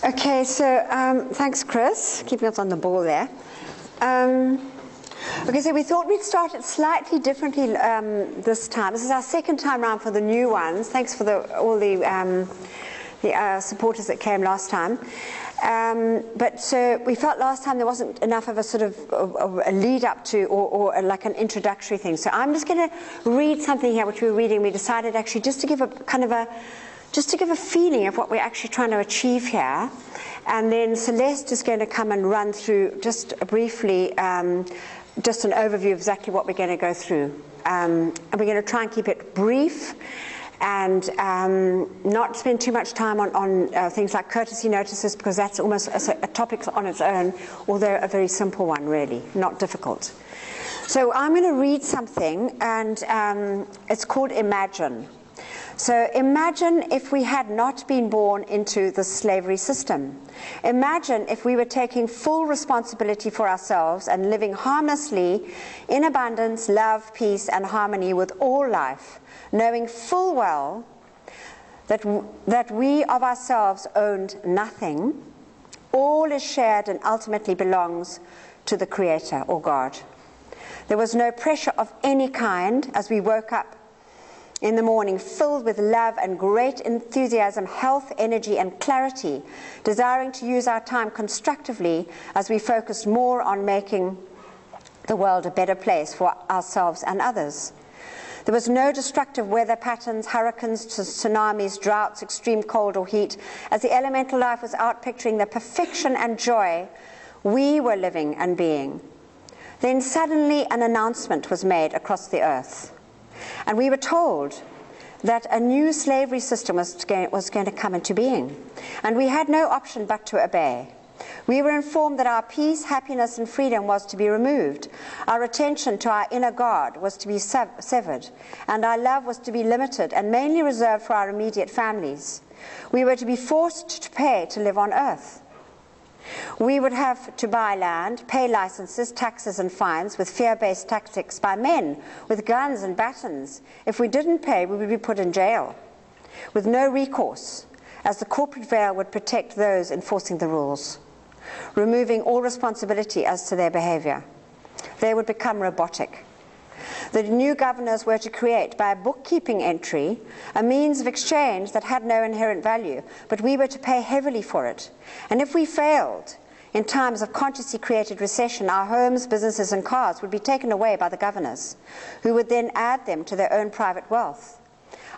Okay, so thanks, Chris, keeping us on the ball there. Okay, so we thought we'd start it slightly differently this time. This is our second time around for the new ones. Thanks for all the supporters that came last time. But so we felt last time there wasn't enough of a sort of a lead up to or like an introductory thing. So I'm just going to read something here which we were reading. We decided actually just to give a kind of just to give a feeling of what we're actually trying to achieve here. And then Celeste is going to come and run through just briefly just an overview of exactly what we're going to go through. And we're going to try and keep it brief and not spend too much time on things like courtesy notices, because that's almost a topic on its own, although a very simple one really, not difficult. So I'm going to read something, and it's called Imagine. So imagine if we had not been born into the slavery system. Imagine if we were taking full responsibility for ourselves and living harmlessly in abundance, love, peace, and harmony with all life, knowing full well that we of ourselves owned nothing. All is shared and ultimately belongs to the Creator or God. There was no pressure of any kind as we woke up in the morning, filled with love and great enthusiasm, health, energy, and clarity, desiring to use our time constructively as we focused more on making the world a better place for ourselves and others. There was no destructive weather patterns, hurricanes, tsunamis, droughts, extreme cold or heat. As the elemental life was out picturing the perfection and joy we were living and being. Then suddenly an announcement was made across the earth. And we were told that a new slavery system was going to come into being. And we had no option but to obey. We were informed that our peace, happiness, and freedom was to be removed. Our attention to our inner God was to be severed. And our love was to be limited and mainly reserved for our immediate families. We were to be forced to pay to live on earth. We would have to buy land, pay licenses, taxes and fines with fear-based tactics by men with guns and batons. If we didn't pay, we would be put in jail with no recourse, as the corporate veil would protect those enforcing the rules, removing all responsibility as to their behavior. They would become robotic. The new governors were to create, by a bookkeeping entry, a means of exchange that had no inherent value, but we were to pay heavily for it. And if we failed, in times of consciously created recession, our homes, businesses, and cars would be taken away by the governors, who would then add them to their own private wealth.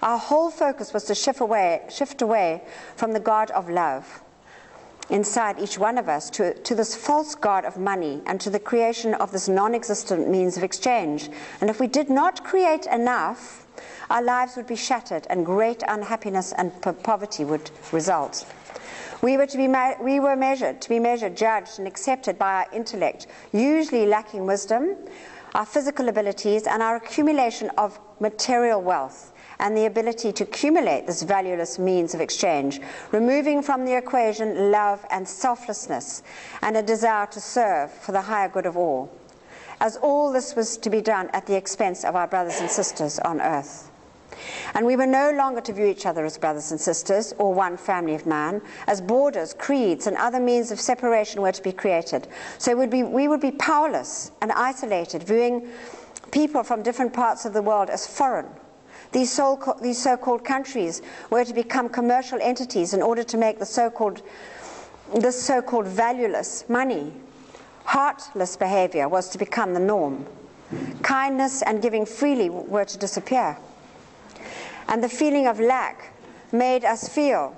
Our whole focus was to shift away from the God of love inside each one of us to this false god of money and to the creation of this non-existent means of exchange. And if we did not create enough, our lives would be shattered and great unhappiness and poverty would result. We were to be measured, judged, and accepted by our intellect, usually lacking wisdom, our physical abilities, and our accumulation of material wealth, and the ability to accumulate this valueless means of exchange, removing from the equation love and selflessness and a desire to serve for the higher good of all, as all this was to be done at the expense of our brothers and sisters on earth. And we were no longer to view each other as brothers and sisters or one family of man, as borders, creeds, and other means of separation were to be created. So we would be powerless and isolated, viewing people from different parts of the world as foreign. These so-called countries were to become commercial entities in order to make this so-called valueless money. Heartless behavior was to become the norm. Kindness and giving freely were to disappear. And the feeling of lack made us feel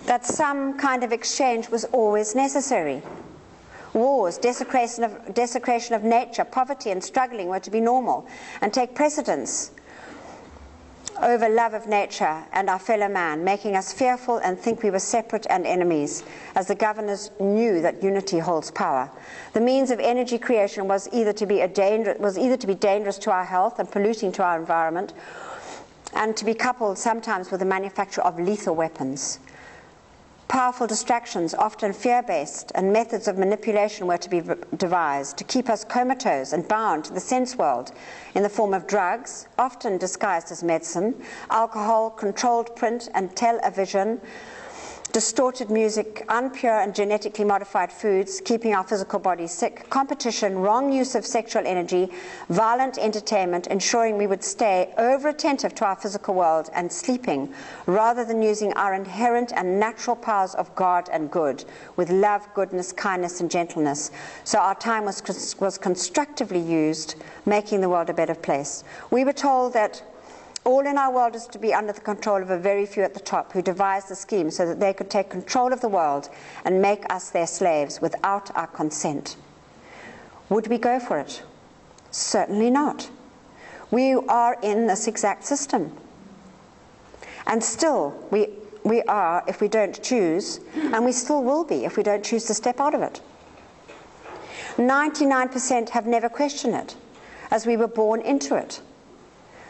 that some kind of exchange was always necessary. Wars, desecration of nature, poverty and struggling were to be normal and take precedence over love of nature and our fellow man, making us fearful and think we were separate and enemies, as the governors knew that unity holds power. The means of energy creation was either to be dangerous to our health and polluting to our environment, and to be coupled sometimes with the manufacture of lethal weapons. Powerful distractions, often fear-based, and methods of manipulation were to be devised to keep us comatose and bound to the sense world in the form of drugs, often disguised as medicine, alcohol, controlled print and television, distorted music, unpure and genetically modified foods, keeping our physical bodies sick, competition, wrong use of sexual energy, violent entertainment, ensuring we would stay over-attentive to our physical world and sleeping, rather than using our inherent and natural powers of God and good, with love, goodness, kindness, and gentleness. So our time was constructively used, making the world a better place. We were told that all in our world is to be under the control of a very few at the top who devised the scheme so that they could take control of the world and make us their slaves without our consent. Would we go for it? Certainly not. We are in this exact system. And still, we are if we don't choose, and we still will be if we don't choose to step out of it. 99% have never questioned it, as we were born into it.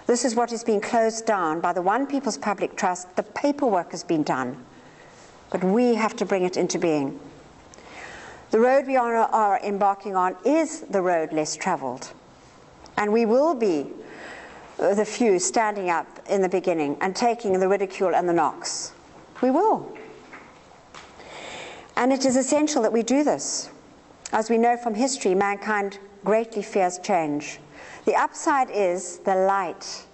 This is what is being closed down by the One People's Public Trust. The paperwork has been done, but we have to bring it into being. The road we are embarking on is the road less traveled, and we will be the few standing up in the beginning and taking the ridicule and the knocks. We will. And it is essential that we do this. As we know from history, mankind greatly fears change. The upside is the light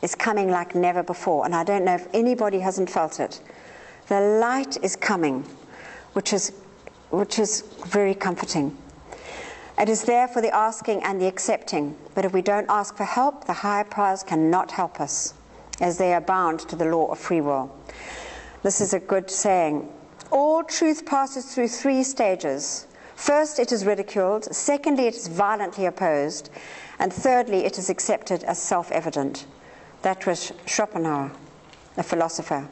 is coming like never before, and I don't know if anybody hasn't felt it. The light is coming, which is very comforting. It is there for the asking and the accepting, but if we don't ask for help, the higher powers cannot help us, as they are bound to the law of free will. This is a good saying. All truth passes through 3 stages. First, it is ridiculed. Secondly, it is violently opposed. And thirdly, it is accepted as self-evident. That was Schopenhauer, a philosopher.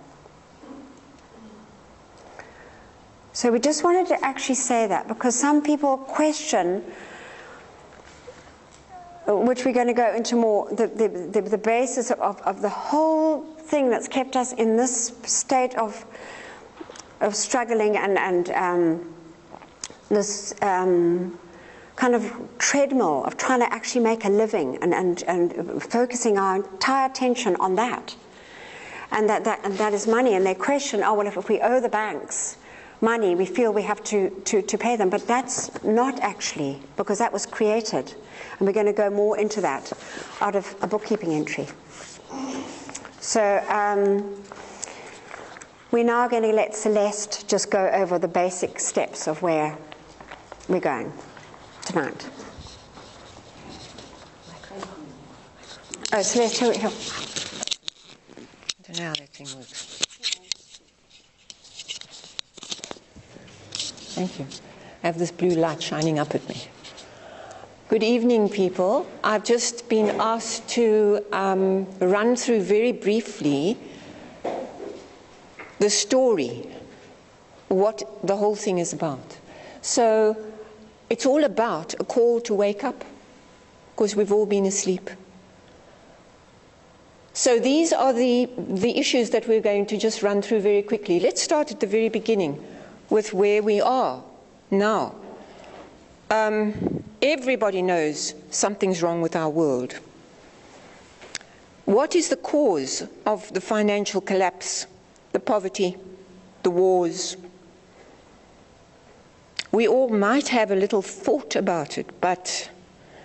So we just wanted to actually say that, because some people question, which we're going to go into more, the basis of the whole thing that's kept us in this state of struggling and this kind of treadmill of trying to actually make a living and focusing our entire attention on that. And that is money. And they question, oh, well, if we owe the banks money, we feel we have to pay them. But that's not actually, because that was created. And we're going to go more into that out of a bookkeeping entry. So we're now going to let Celeste just go over the basic steps of where we're going tonight. Oh, Celeste, here. I don't know how that thing works. Thank you. I have this blue light shining up at me. Good evening, people. I've just been asked to run through very briefly the story, what the whole thing is about. So it's all about a call to wake up, because we've all been asleep. So these are the issues that we're going to just run through very quickly. Let's start at the very beginning with where we are now. Everybody knows something's wrong with our world. What is the cause of the financial collapse, the poverty, the wars? We all might have a little thought about it, but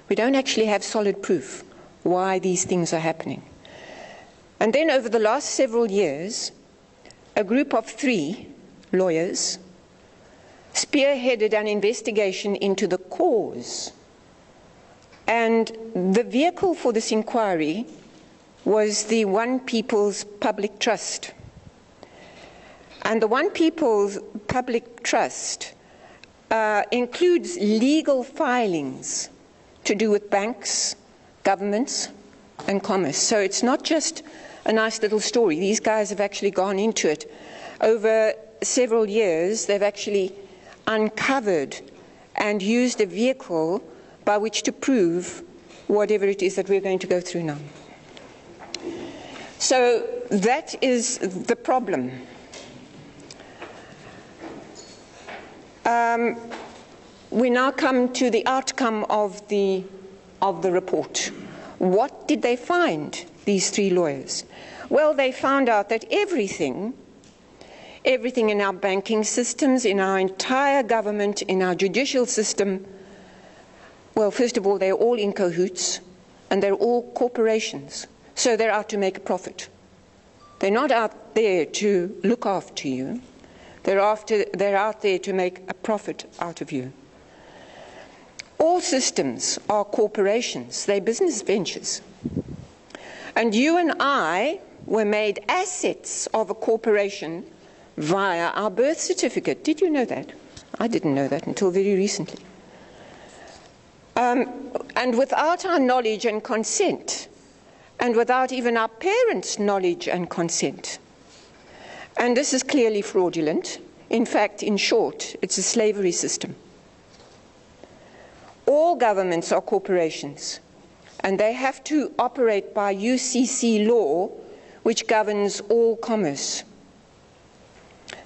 we don't actually have solid proof why these things are happening. And then over the last several years, a group of 3 lawyers spearheaded an investigation into the cause. And the vehicle for this inquiry was the One People's Public Trust. And the One People's Public Trust includes legal filings to do with banks, governments, and commerce. So it's not just a nice little story. These guys have actually gone into it. Over several years, they've actually uncovered and used a vehicle by which to prove whatever it is that we're going to go through now. So that is the problem. We now come to the outcome of the report. What did they find, these 3 lawyers? Well, they found out that everything everything in our banking systems, in our entire government, in our judicial system. Well, first of all, they're all in cahoots, and they're all corporations. So they're out to make a profit. They're not out there to look after you. They're out there to make a profit out of you. All systems are corporations. They're business ventures. And you and I were made assets of a corporation via our birth certificate. Did you know that? I didn't know that until very recently. And without our knowledge and consent, and without even our parents' knowledge and consent. And this is clearly fraudulent. In fact, in short, it's a slavery system. All governments are corporations, and they have to operate by UCC law, which governs all commerce.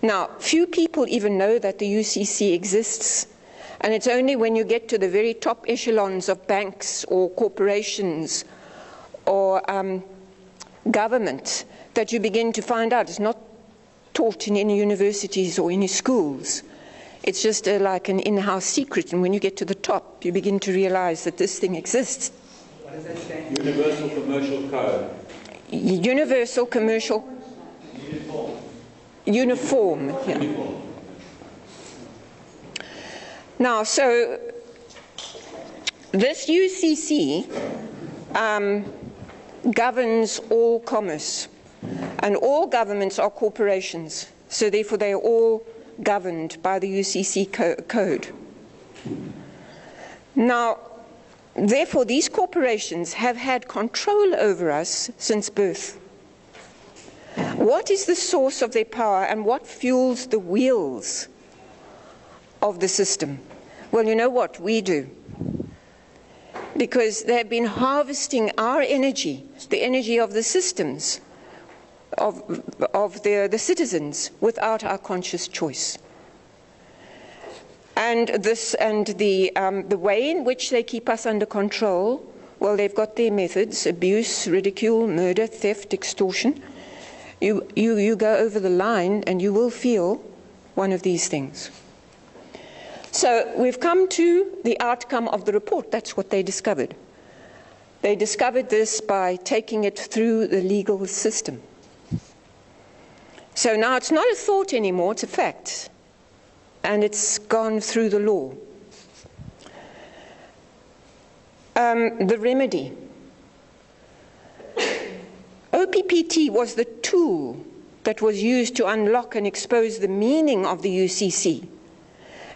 Now, few people even know that the UCC exists, and it's only when you get to the very top echelons of banks or corporations or government that you begin to find out. It's not taught in any universities or any schools. It's just like an in-house secret, and when you get to the top, you begin to realize that this thing exists. What does that stand for? Universal Commercial Code. Universal Commercial... Uniform. Yeah. Uniform. Now, so this UCC governs all commerce, and all governments are corporations, so therefore they are all governed by the UCC code. Now, therefore, these corporations have had control over us since birth. What is the source of their power, and what fuels the wheels of the system? Well, you know what? We do. Because they've been harvesting our energy, the energy of the systems, of the citizens, without our conscious choice. And the way in which they keep us under control, well, they've got their methods: abuse, ridicule, murder, theft, extortion. You go over the line and you will feel one of these things. So we've come to the outcome of the report. That's what they discovered. They discovered this by taking it through the legal system. So now it's not a thought anymore, it's a fact. And it's gone through the law. The remedy. OPPT was the tool that was used to unlock and expose the meaning of the UCC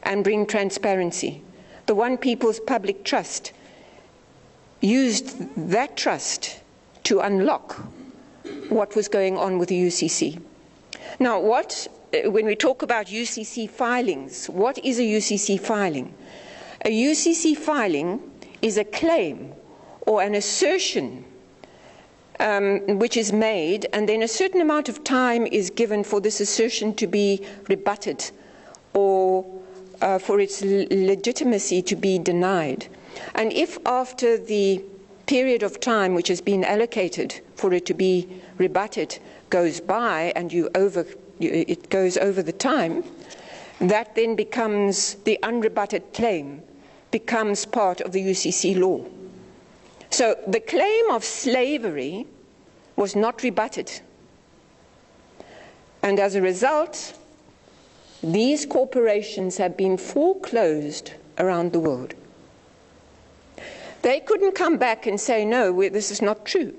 and bring transparency. The One People's Public Trust used that trust to unlock what was going on with the UCC. Now, when we talk about UCC filings, what is a UCC filing? A UCC filing is a claim or an assertion which is made, and then a certain amount of time is given for this assertion to be rebutted or for its legitimacy to be denied. And if after the period of time which has been allocated for it to be rebutted goes by and it goes over the time, that then becomes, the unrebutted claim becomes part of the UCC law. So the claim of slavery was not rebutted. And as a result, these corporations have been foreclosed around the world. They couldn't come back and say, no, this is not true.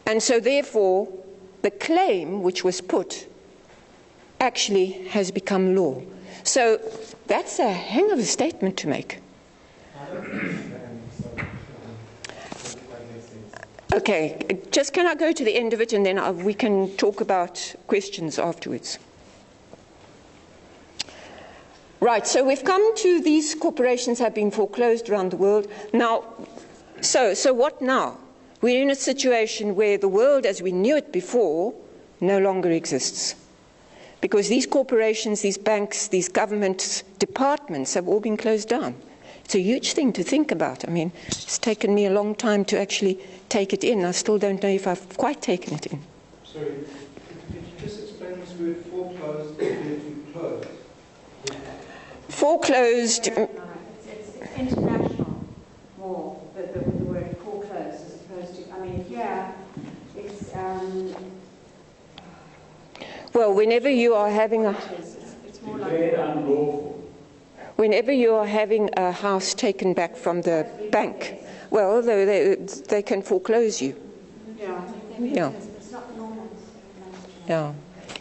And so therefore, the claim which was put actually has become law. So that's a hang of a statement to make. Okay, just can I go to the end of it, and then we can talk about questions afterwards. Right, so we've come to these corporations have been foreclosed around the world. Now, so what now? We're in a situation where the world as we knew it before no longer exists. Because these corporations, these banks, these government departments have all been closed down. It's a huge thing to think about. I mean, it's taken me a long time to actually take it in. I still don't know if I've quite taken it in. Sorry, could you just explain this word foreclosed compared to closed? Foreclosed. It's international more, the word foreclosed as opposed to, I mean, here it's. Well, whenever you are having a. It's more like. Declared unlawful. Whenever you are having a house taken back from the bank, well, they can foreclose you. Yeah. Yeah. It's not normal. Yeah.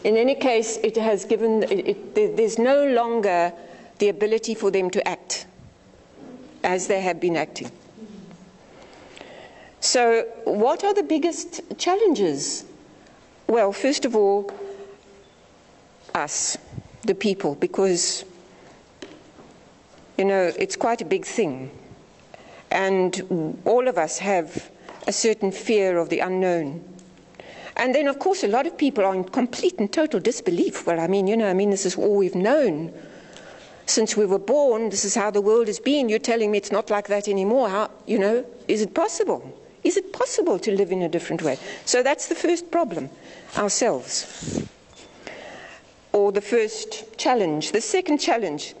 In any case, it has given, there's no longer the ability for them to act as they have been acting. So what are the biggest challenges? Well, first of all, us, the people, because, you know, it's quite a big thing. And all of us have a certain fear of the unknown. And then, of course, a lot of people are in complete and total disbelief. Well, I mean, this is all we've known since we were born. This is how the world has been. You're telling me it's not like that anymore. How, is it possible? Is it possible to live in a different way? So that's the first problem, ourselves. Or the first challenge. The second challenge,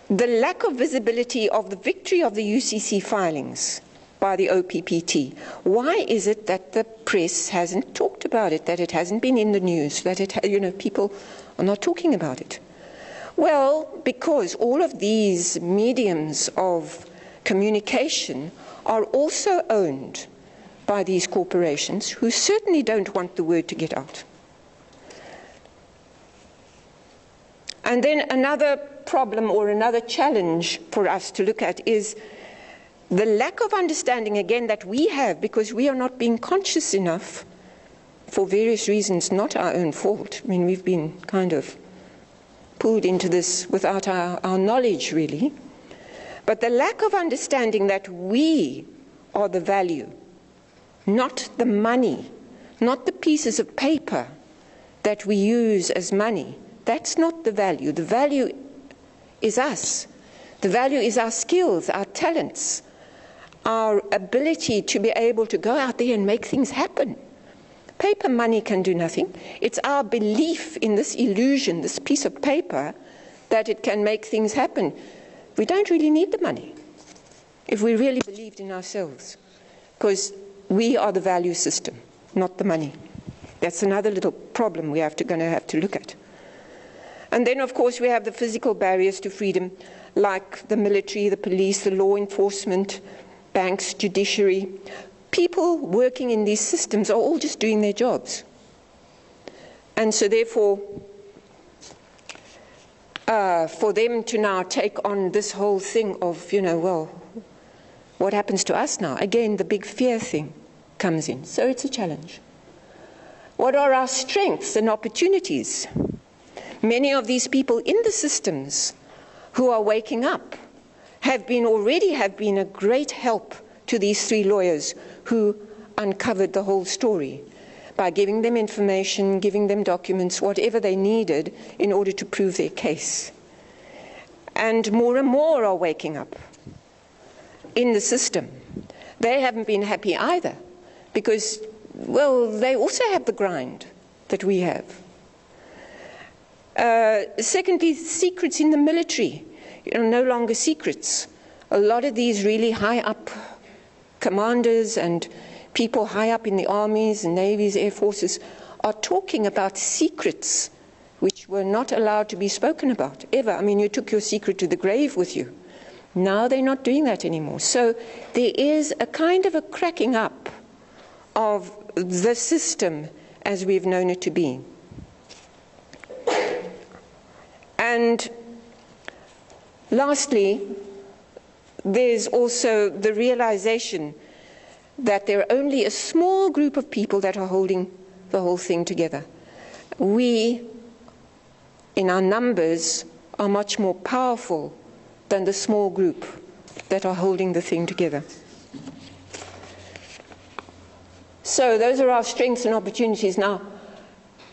the lack of visibility of the victory of the UCC filings by the OPPT. Why is it that the press hasn't talked about it, that it hasn't been in the news, that people are not talking about it? Well, because all of these mediums of communication are also owned by these corporations who certainly don't want the word to get out. And then another problem or another challenge for us to look at is the lack of understanding, again, that we have because we are not being conscious enough for various reasons, not our own fault. I mean, we've been kind of pulled into this without our knowledge, really. But the lack of understanding that we are the value, not the money, not the pieces of paper that we use as money. That's not the value. The value is us. The value is our skills, our talents, our ability to be able to go out there and make things happen. Paper money can do nothing. It's our belief in this illusion, this piece of paper, that it can make things happen. We don't really need the money if we really believed in ourselves, because we are the value system, not the money. That's another little problem we are going to have to look at. And then, of course, we have the physical barriers to freedom, like the military, the police, the law enforcement, banks, judiciary. People working in these systems are all just doing their jobs. And so therefore, for them to now take on this whole thing of, well, what happens to us now? Again, the big fear thing comes in. So it's a challenge. What are our strengths and opportunities? Many of these people in the systems who are waking up already have been a great help to these three lawyers who uncovered the whole story by giving them information, giving them documents, whatever they needed in order to prove their case. And more are waking up in the system. They haven't been happy either because, well, they also have the grind that we have. Secondly, secrets in the military, no longer secrets. A lot of these really high up commanders and people high up in the armies and navies, air forces are talking about secrets which were not allowed to be spoken about ever. I mean, you took your secret to the grave with you. Now they're not doing that anymore. So there is a kind of a cracking up of the system as we've known it to be. And lastly, there's also the realization that there are only a small group of people that are holding the whole thing together. We, in our numbers, are much more powerful than the small group that are holding the thing together. So those are our strengths and opportunities. Now,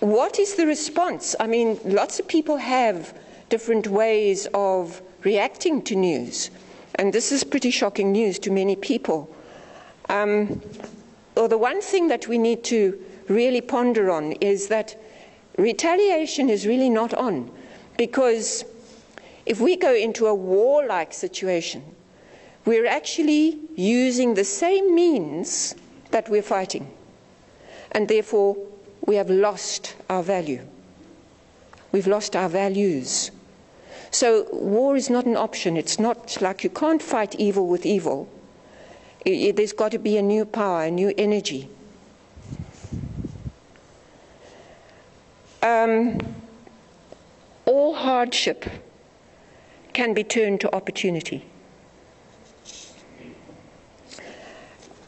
what is the response? I mean, lots of people have different ways of reacting to news. And this is pretty shocking news to many people. Well, the one thing that we need to really ponder on is that retaliation is really not on, because if we go into a warlike situation, we're actually using the same means that we're fighting, and therefore we have lost our value. We've lost our values. So war is not an option. It's not like you can't fight evil with evil. There's got to be a new power, a new energy. All hardship can be turned to opportunity.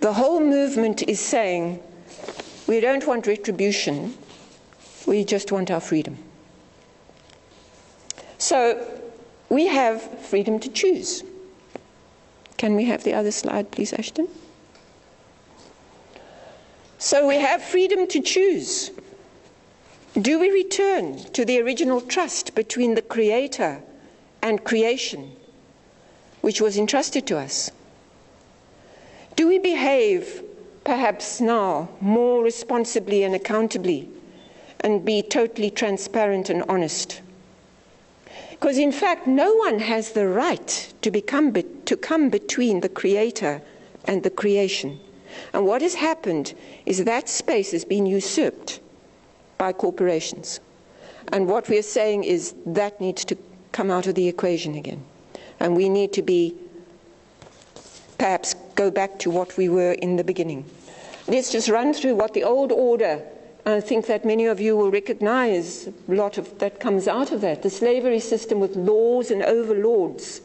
The whole movement is saying, we don't want retribution, we just want our freedom. So we have freedom to choose. Can we have the other slide, please, Ashton? So we have freedom to choose. Do we return to the original trust between the Creator and creation, which was entrusted to us? Do we behave, perhaps now, more responsibly and accountably, and be totally transparent and honest? Because in fact, no one has the right to come between the Creator and the creation. And what has happened is that space has been usurped by corporations. And what we are saying is that needs to come out of the equation again. And we need to perhaps go back to what we were in the beginning. Let's just run through what the old order, I think that many of you will recognize a lot of that comes out of that. The slavery system with laws and overlords.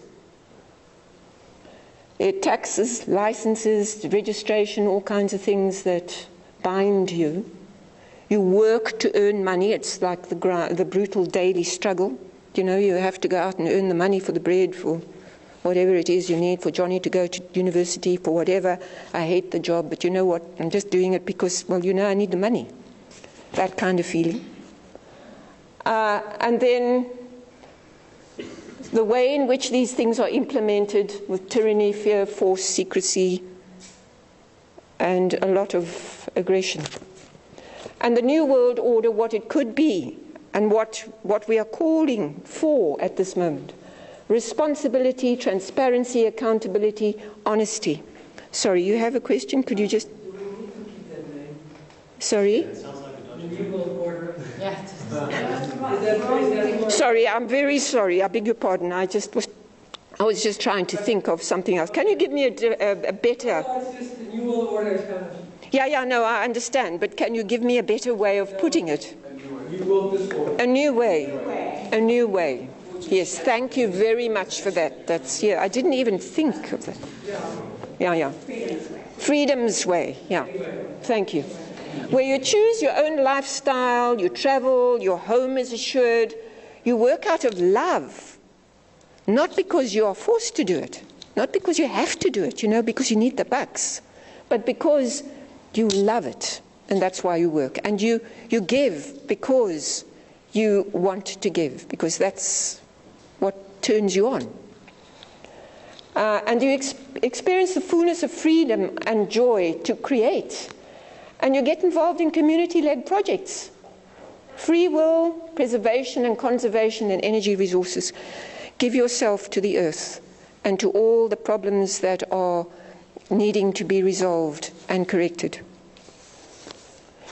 There are taxes, licenses, registration, all kinds of things that bind you. You work to earn money. It's like the brutal daily struggle. You know, you have to go out and earn the money for the bread, for whatever it is you need, for Johnny to go to university, for whatever. I hate the job, but you know what? I'm just doing it because, well, you know, I need the money. That kind of feeling. And then the way in which these things are implemented with tyranny, fear, force, secrecy, and a lot of aggression. And the New World Order, what it could be, and what we are calling for at this moment. Responsibility, transparency, accountability, honesty. Sorry, you have a question? Could you just... Sorry? Sorry, I'm very sorry. I beg your pardon. I was just trying to think of something else. Can you give me a better... Yeah, no, I understand. But can you give me a better way of putting it? A new way. A new way. Yes, thank you very much for that. That's, yeah, I didn't even think of that. Yeah. Freedom's way. Yeah. Thank you. Where you choose your own lifestyle, you travel, your home is assured, you work out of love, not because you are forced to do it, not because you have to do it, you know, because you need the bucks, but because you love it, and that's why you work. And you give because you want to give, because that's what turns you on. And you experience the fullness of freedom and joy to create. And you get involved in community-led projects. Free will, preservation and conservation and energy resources. Give yourself to the earth and to all the problems that are needing to be resolved and corrected.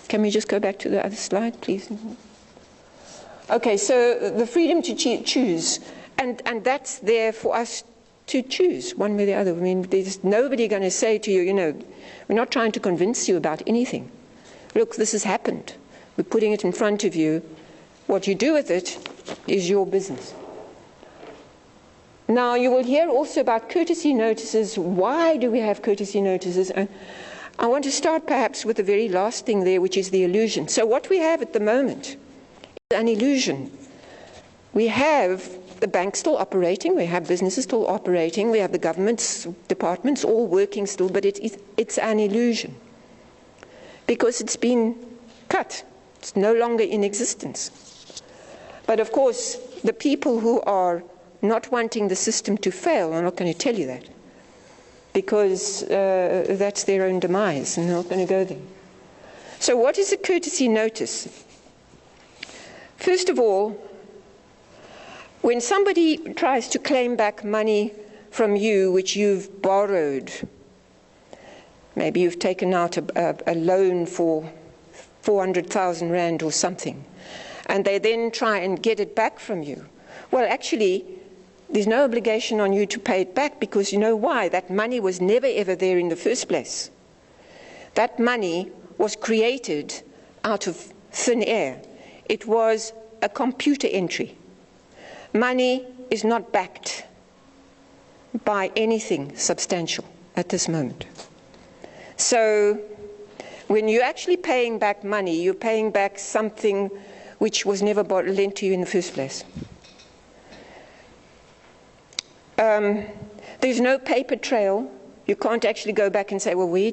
Can we just go back to the other slide, please? Okay, so the freedom to choose. And that's there for us to choose one way or the other. I mean, there's nobody going to say to you, you know, we're not trying to convince you about anything. Look, this has happened. We're putting it in front of you. What you do with it is your business. Now, you will hear also about courtesy notices. Why do we have courtesy notices? And I want to start perhaps with the very last thing there, which is the illusion. So what we have at the moment is an illusion. We have the bank still operating, we have businesses still operating, we have the government's departments all working still, but it's an illusion because it's been cut. It's no longer in existence. But of course, the people who are not wanting the system to fail are not going to tell you that because that's their own demise and they're not going to go there. So what is a courtesy notice? First of all, when somebody tries to claim back money from you which you've borrowed, maybe you've taken out a loan for 400,000 rand or something, and they then try and get it back from you. Well, actually, there's no obligation on you to pay it back, because you know why? That money was never ever there in the first place. That money was created out of thin air. It was a computer entry. Money is not backed by anything substantial at this moment. So when you're actually paying back money, you're paying back something which was never lent to you in the first place. There's no paper trail. You can't actually go back and say, well, where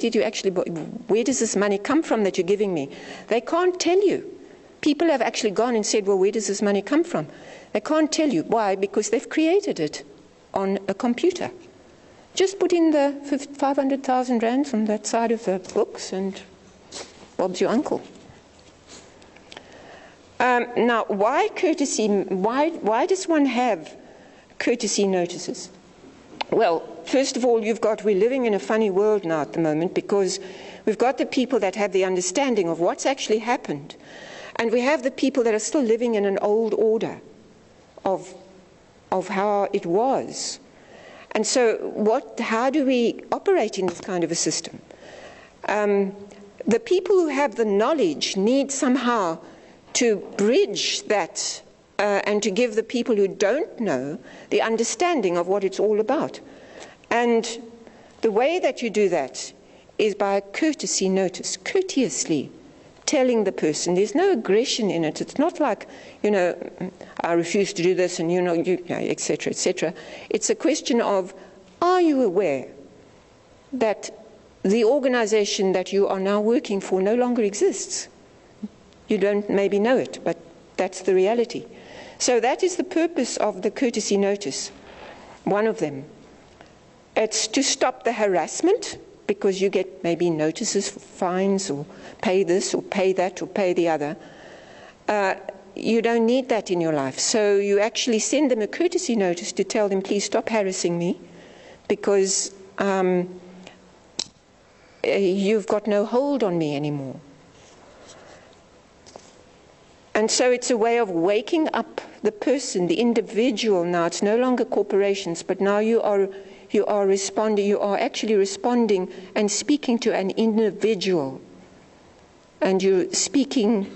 does this money come from that you're giving me? They can't tell you. People have actually gone and said, well, where does this money come from? They can't tell you. Why? Because they've created it on a computer. Just put in the 500,000 rand from that side of the books and Bob's your uncle. Now, why courtesy? Why does one have courtesy notices? Well, first of all, we're living in a funny world now at the moment, because we've got the people that have the understanding of what's actually happened, and we have the people that are still living in an old order of how it was. And so how do we operate in this kind of a system? The people who have the knowledge need somehow to bridge that and to give the people who don't know the understanding of what it's all about. And the way that you do that is by a courtesy notice, courteously telling the person. There's no aggression in it. It's not like, I refuse to do this and et cetera, et cetera. It's a question of, are you aware that the organization that you are now working for no longer exists? You don't maybe know it, but that's the reality. So that is the purpose of the courtesy notice, one of them. It's to stop the harassment, because you get maybe notices for fines, or pay this, or pay that, or pay the other. You don't need that in your life. So you actually send them a courtesy notice to tell them, please stop harassing me, because you've got no hold on me anymore. And so it's a way of waking up the person, the individual now. It's no longer corporations, but now you are actually responding and speaking to an individual. And you're speaking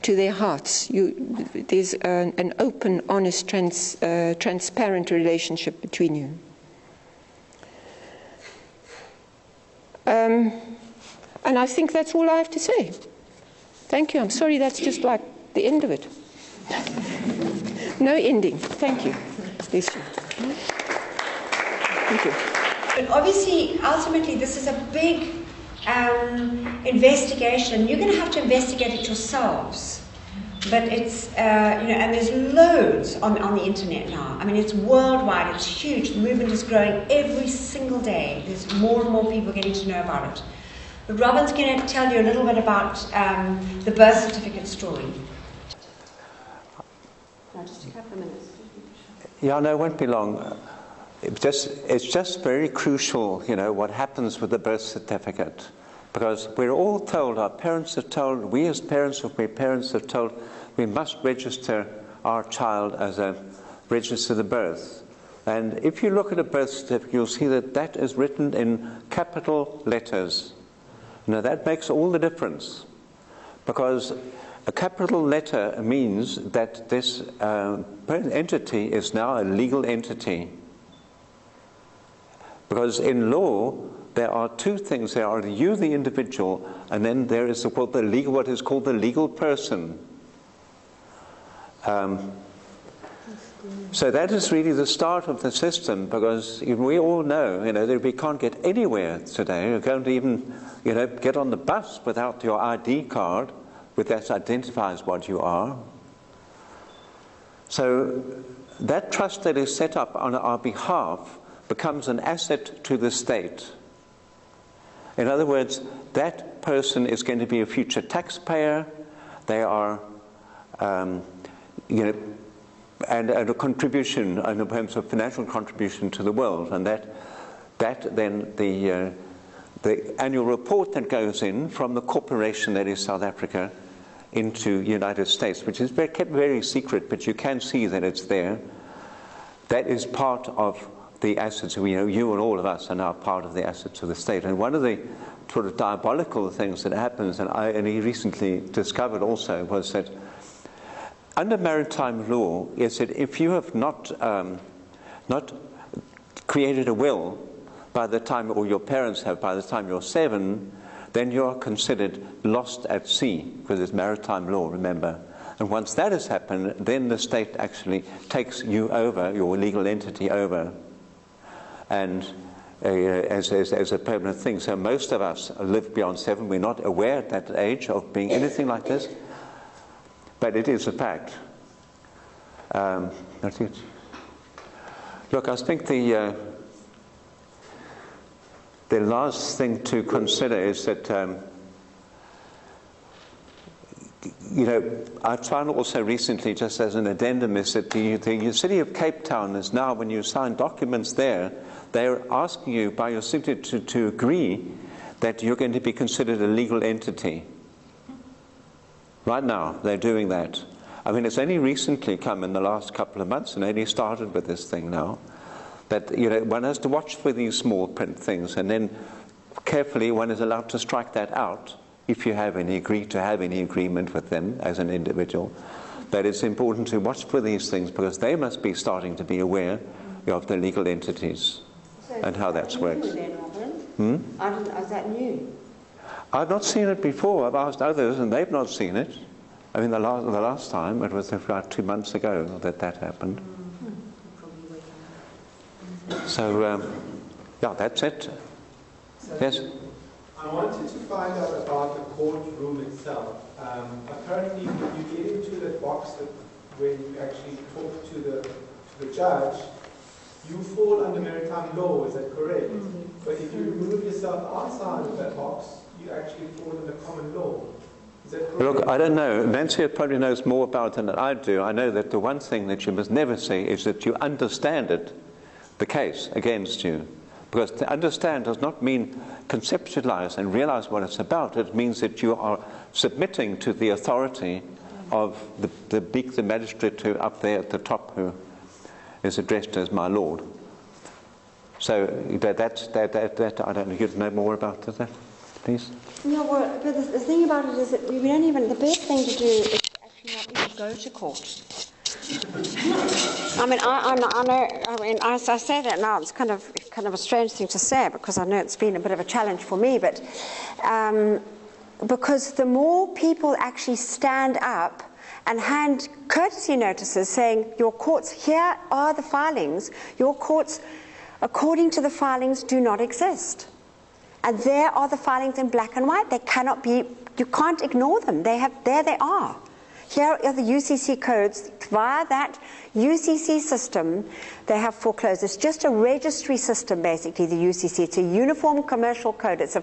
to their hearts. There's an open, honest, transparent relationship between you. And I think that's all I have to say. Thank you. I'm sorry that's just like the end of it. No ending. Thank you. Lisa. Thank you. But obviously, ultimately, this is a big investigation. You're going to have to investigate it yourselves. But it's, and there's loads on the internet now. I mean, it's worldwide, it's huge. The movement is growing every single day. There's more and more people getting to know about it. But Robin's going to tell you a little bit about the birth certificate story. No, just a couple of minutes. Yeah, no, it won't be long. It's just very crucial, what happens with the birth certificate. Because we're all told, our parents are told, we as parents have told, we must register our child as register the birth. And if you look at a birth certificate, you'll see that is written in capital letters. Now that makes all the difference. Because a capital letter means that this entity is now a legal entity. Because in law, there are two things. There are you, the individual, and then there is what is called the legal person. So that is really the start of the system, because we all know, that we can't get anywhere today. You can't even, get on the bus without your ID card, that identifies what you are. So that trust that is set up on our behalf becomes an asset to the state. In other words, that person is going to be a future taxpayer. They are you know, and a contribution in terms of financial contribution to the world, and that then the annual report that goes in from the corporation that is South Africa into United States, which is kept very secret, but you can see that it's there. That is part of the assets. You know, you and all of us are now part of the assets of the state. And one of the sort of diabolical things that happens, and he recently discovered also, was that under maritime law is that if you have not created a will by the time, or your parents have by the time you're 7, then you are considered lost at sea, because it's maritime law, remember. And once that has happened, then the state actually takes you over, your legal entity over, and as a permanent thing. So most of us live beyond 7. We're not aware at that age of being anything like this, but it is a fact. Look, I think the last thing to consider is that, you know, I've found also recently, just as an addendum, is that the city of Cape Town is now, when you sign documents there, they're asking you by your signature to agree that you're going to be considered a legal entity. Right now, they're doing that. I mean, it's only recently come in the last couple of months, and only started with this thing now, that, you know, one has to watch for these small print things, and then carefully one is allowed to strike that out if you have any agreement with them as an individual. But it's important to watch for these things, because they must be starting to be aware of the legal entities and how that works. Is that new? I've not seen it before. I've asked others, and they've not seen it. I mean, the last time, it was about 2 months ago that happened. So, yeah, that's it. So Yes? I wanted to find out about the courtroom itself. Apparently, you get into the box where you actually talk to the judge, you fall under maritime law, is that correct? Mm-hmm. But if you remove yourself outside of that box, you actually fall under common law. Is that correct? Look, I don't know. Nancy probably knows more about it than I do. I know that the one thing that you must never say is that you understand it, the case against you. Because to understand does not mean conceptualize and realize what it's about. It means that you are submitting to the authority of the magistrate who up there at the top, who is addressed as my lord. So that I don't know. You'd know more about that, please. Yeah, well, but the thing about it is that we don't even. The best thing to do is to actually not even go to court. I mean, I know. I mean, I say that now. It's kind of a strange thing to say, because I know it's been a bit of a challenge for me. But because the more people actually stand up and hand courtesy notices saying, your courts, here are the filings, your courts, according to the filings, do not exist. And there are the filings in black and white. They cannot be, you can't ignore them. There they are. Here are the UCC codes. Via that UCC system, they have foreclosed. It's just a registry system, basically, the UCC. It's a uniform commercial code. It's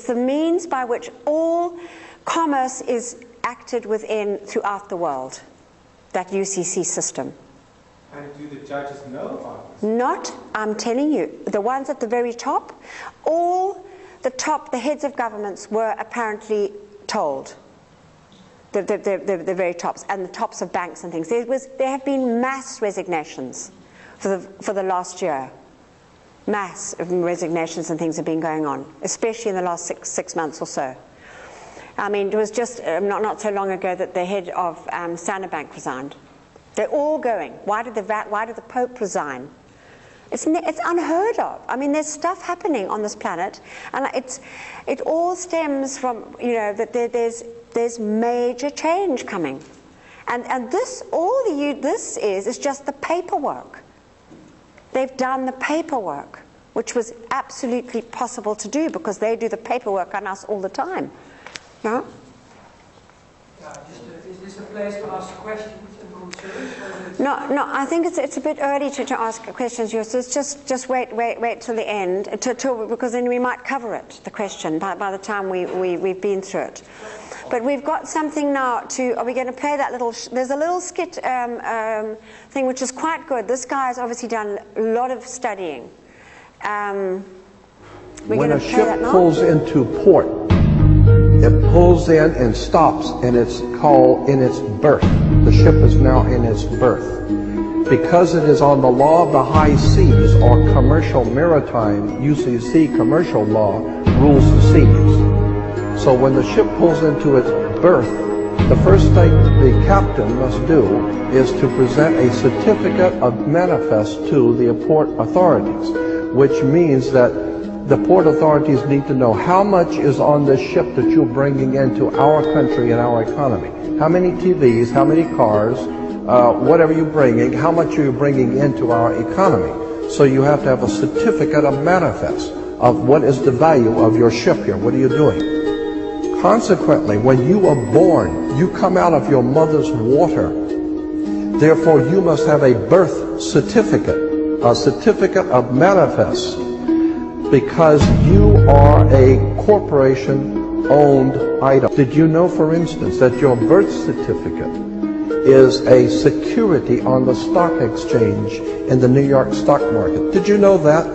the means by which all commerce is acted within throughout the world, that UCC system. And do the judges know about this? Not, I'm telling you, the ones at the very top, all the heads of governments were apparently told. The very tops, and the tops of banks and things. There have been mass resignations for the last year. Mass resignations and things have been going on, especially in the last six months or so. I mean, it was just not so long ago that the head of Standard Bank resigned. They're all going. Why did the Pope resign? It's unheard of. I mean, there's stuff happening on this planet, and it all stems from, you know, that there's major change coming, and this is just the paperwork. They've done the paperwork, which was absolutely possible to do because they do the paperwork on us all the time. No? Is this a place to ask questions and concerns? No. I think it's a bit early to ask questions. So just wait till the end, because then we might cover it. The question by the time we've been through it. But we've got something now are we going to play that little, there's a little skit thing which is quite good. This guy has obviously done a lot of studying. When a ship pulls into port, it pulls in and stops, and it's called in its berth. The ship is now in its berth. Because it is on the law of the high seas, or commercial maritime, UCC commercial law, rules the seas. So when the ship pulls into its berth, the first thing the captain must do is to present a certificate of manifest to the port authorities, which means that the port authorities need to know how much is on this ship that you're bringing into our country and our economy. How many TVs, how many cars, whatever you're bringing, how much are you bringing into our economy? So you have to have a certificate of manifest of what is the value of your ship here. What are you doing? Consequently, when you are born, you come out of your mother's water. Therefore, you must have a birth certificate, a certificate of manifest, because you are a corporation-owned item. Did you know, for instance, that your birth certificate is a security on the stock exchange in the New York stock market? Did you know that?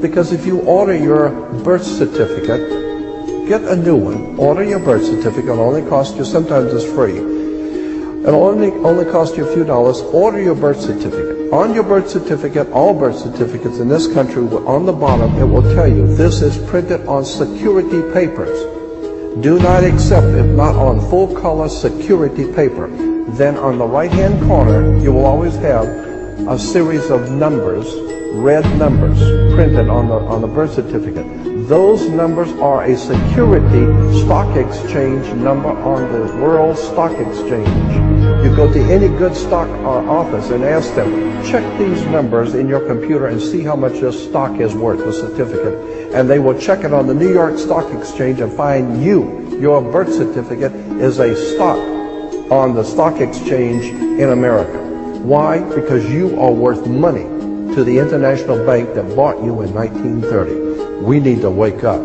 Because if you order your birth certificate, get a new one, order your birth certificate, it'll only cost you, sometimes it's free, it'll only cost you a few dollars. Order your birth certificate. On your birth certificate, all birth certificates in this country, on the bottom, it will tell you this is printed on security papers. Do not accept if not on full color security paper. Then on the right hand corner, you will always have a series of numbers, red numbers, printed on the birth certificate. Those numbers are a security stock exchange number on the World Stock Exchange. You go to any good stock office and ask them, check these numbers in your computer and see how much this stock is worth, the certificate. And they will check it on the New York Stock Exchange and find your birth certificate is a stock on the stock exchange in America. Why? Because you are worth money to the international bank that bought you in 1930. We need to wake up.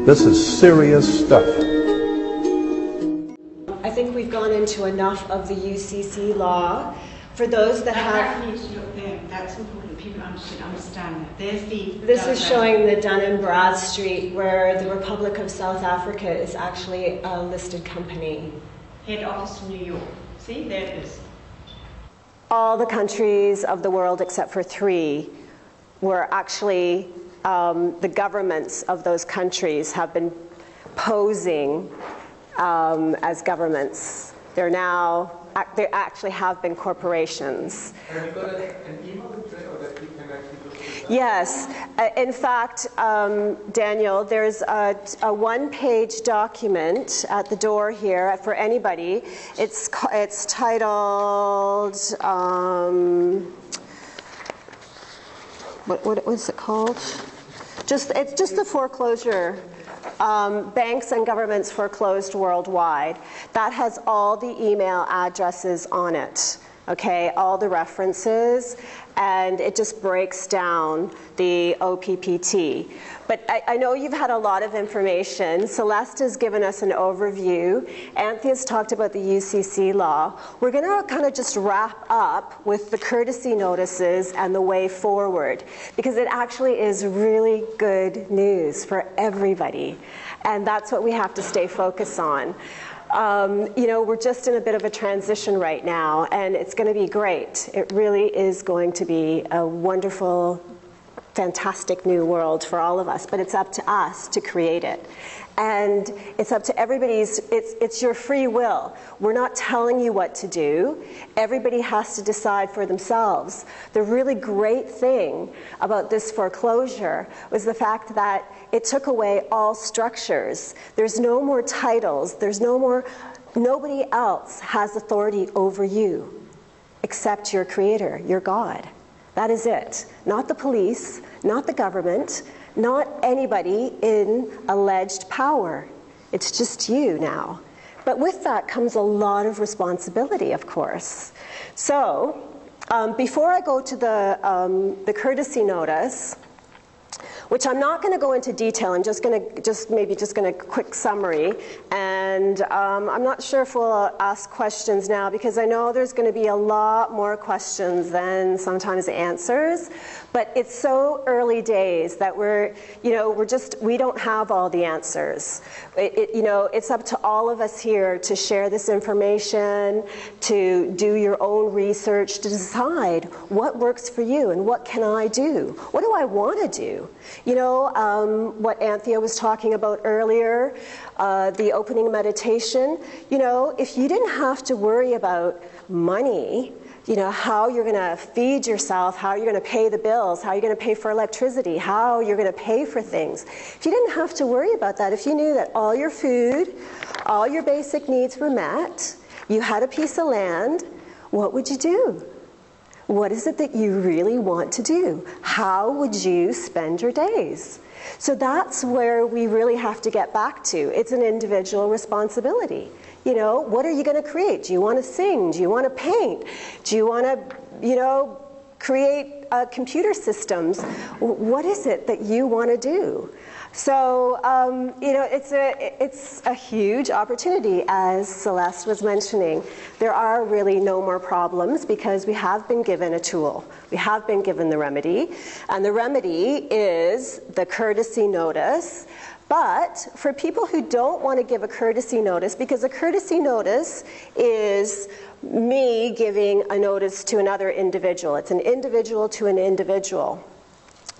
This is serious stuff. I think we've gone into enough of the UCC law. For those that have... That needs to look there. That's important. People should understand that. There's the... This is showing the Dun & Bradstreet, where the Republic of South Africa is actually a listed company. Head office in New York. See, there it is. All the countries of the world except for 3 were actually, the governments of those countries have been posing as governments. They actually have been corporations. Have you got an email address or that we can actually look at that? Yes. In fact, Daniel, there's a one-page document at the door here for anybody. It's titled, what was it called? It's just the foreclosure. Banks and governments foreclosed worldwide. That has all the email addresses on it, okay, all the references, and it just breaks down the OPPT. But I know you've had a lot of information. Celeste has given us an overview. Anthea's talked about the UCC law. We're going to kind of just wrap up with the courtesy notices and the way forward, because it actually is really good news for everybody. And that's what we have to stay focused on. You know, we're just in a bit of a transition right now, and it's going to be great. It really is going to be a wonderful, fantastic new world for all of us, but it's up to us to create it. And it's up to everybody's, it's your free will. We're not telling you what to do. Everybody has to decide for themselves. The really great thing about this foreclosure was the fact that it took away all structures. There's no more titles. There's no more, nobody else has authority over you except your creator, your God. That is it. Not the police, not the government, not anybody in alleged power. It's just you now. But with that comes a lot of responsibility, of course. So, before I go to the courtesy notice, which I'm not going to go into detail. I'm just going to quick summary. And I'm not sure if we'll ask questions now, because I know there's going to be a lot more questions than sometimes answers. But it's so early days that we don't have all the answers. It's up to all of us here to share this information, to do your own research, to decide what works for you and what can I do? What do I want to do? What Anthea was talking about earlier, the opening meditation, if you didn't have to worry about money, how you're going to feed yourself, how you're going to pay the bills, how you're going to pay for electricity, how you're going to pay for things. If you didn't have to worry about that, if you knew that all your food, all your basic needs were met, you had a piece of land, what would you do? What is it that you really want to do? How would you spend your days? So that's where we really have to get back to. It's an individual responsibility. What are you going to create? Do you want to sing? Do you want to paint? Do you want to, create computer systems? What is it that you want to do? So, it's a huge opportunity, as Celeste was mentioning. There are really no more problems because we have been given a tool. We have been given the remedy. And the remedy is the courtesy notice. But for people who don't want to give a courtesy notice, because a courtesy notice is me giving a notice to another individual. It's an individual to an individual.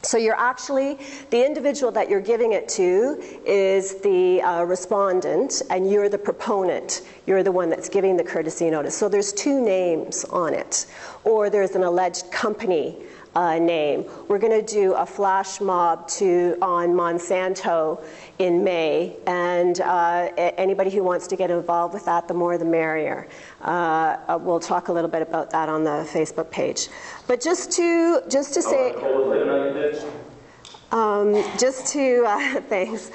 So you're actually, the individual that you're giving it to is the respondent, and you're the proponent. You're the one that's giving the courtesy notice. So there's two names on it, or there's an alleged company name. We're going to do a flash mob on Monsanto in May, and anybody who wants to get involved with that, the more the merrier. We'll talk a little bit about that on the Facebook page. But just to say, thanks.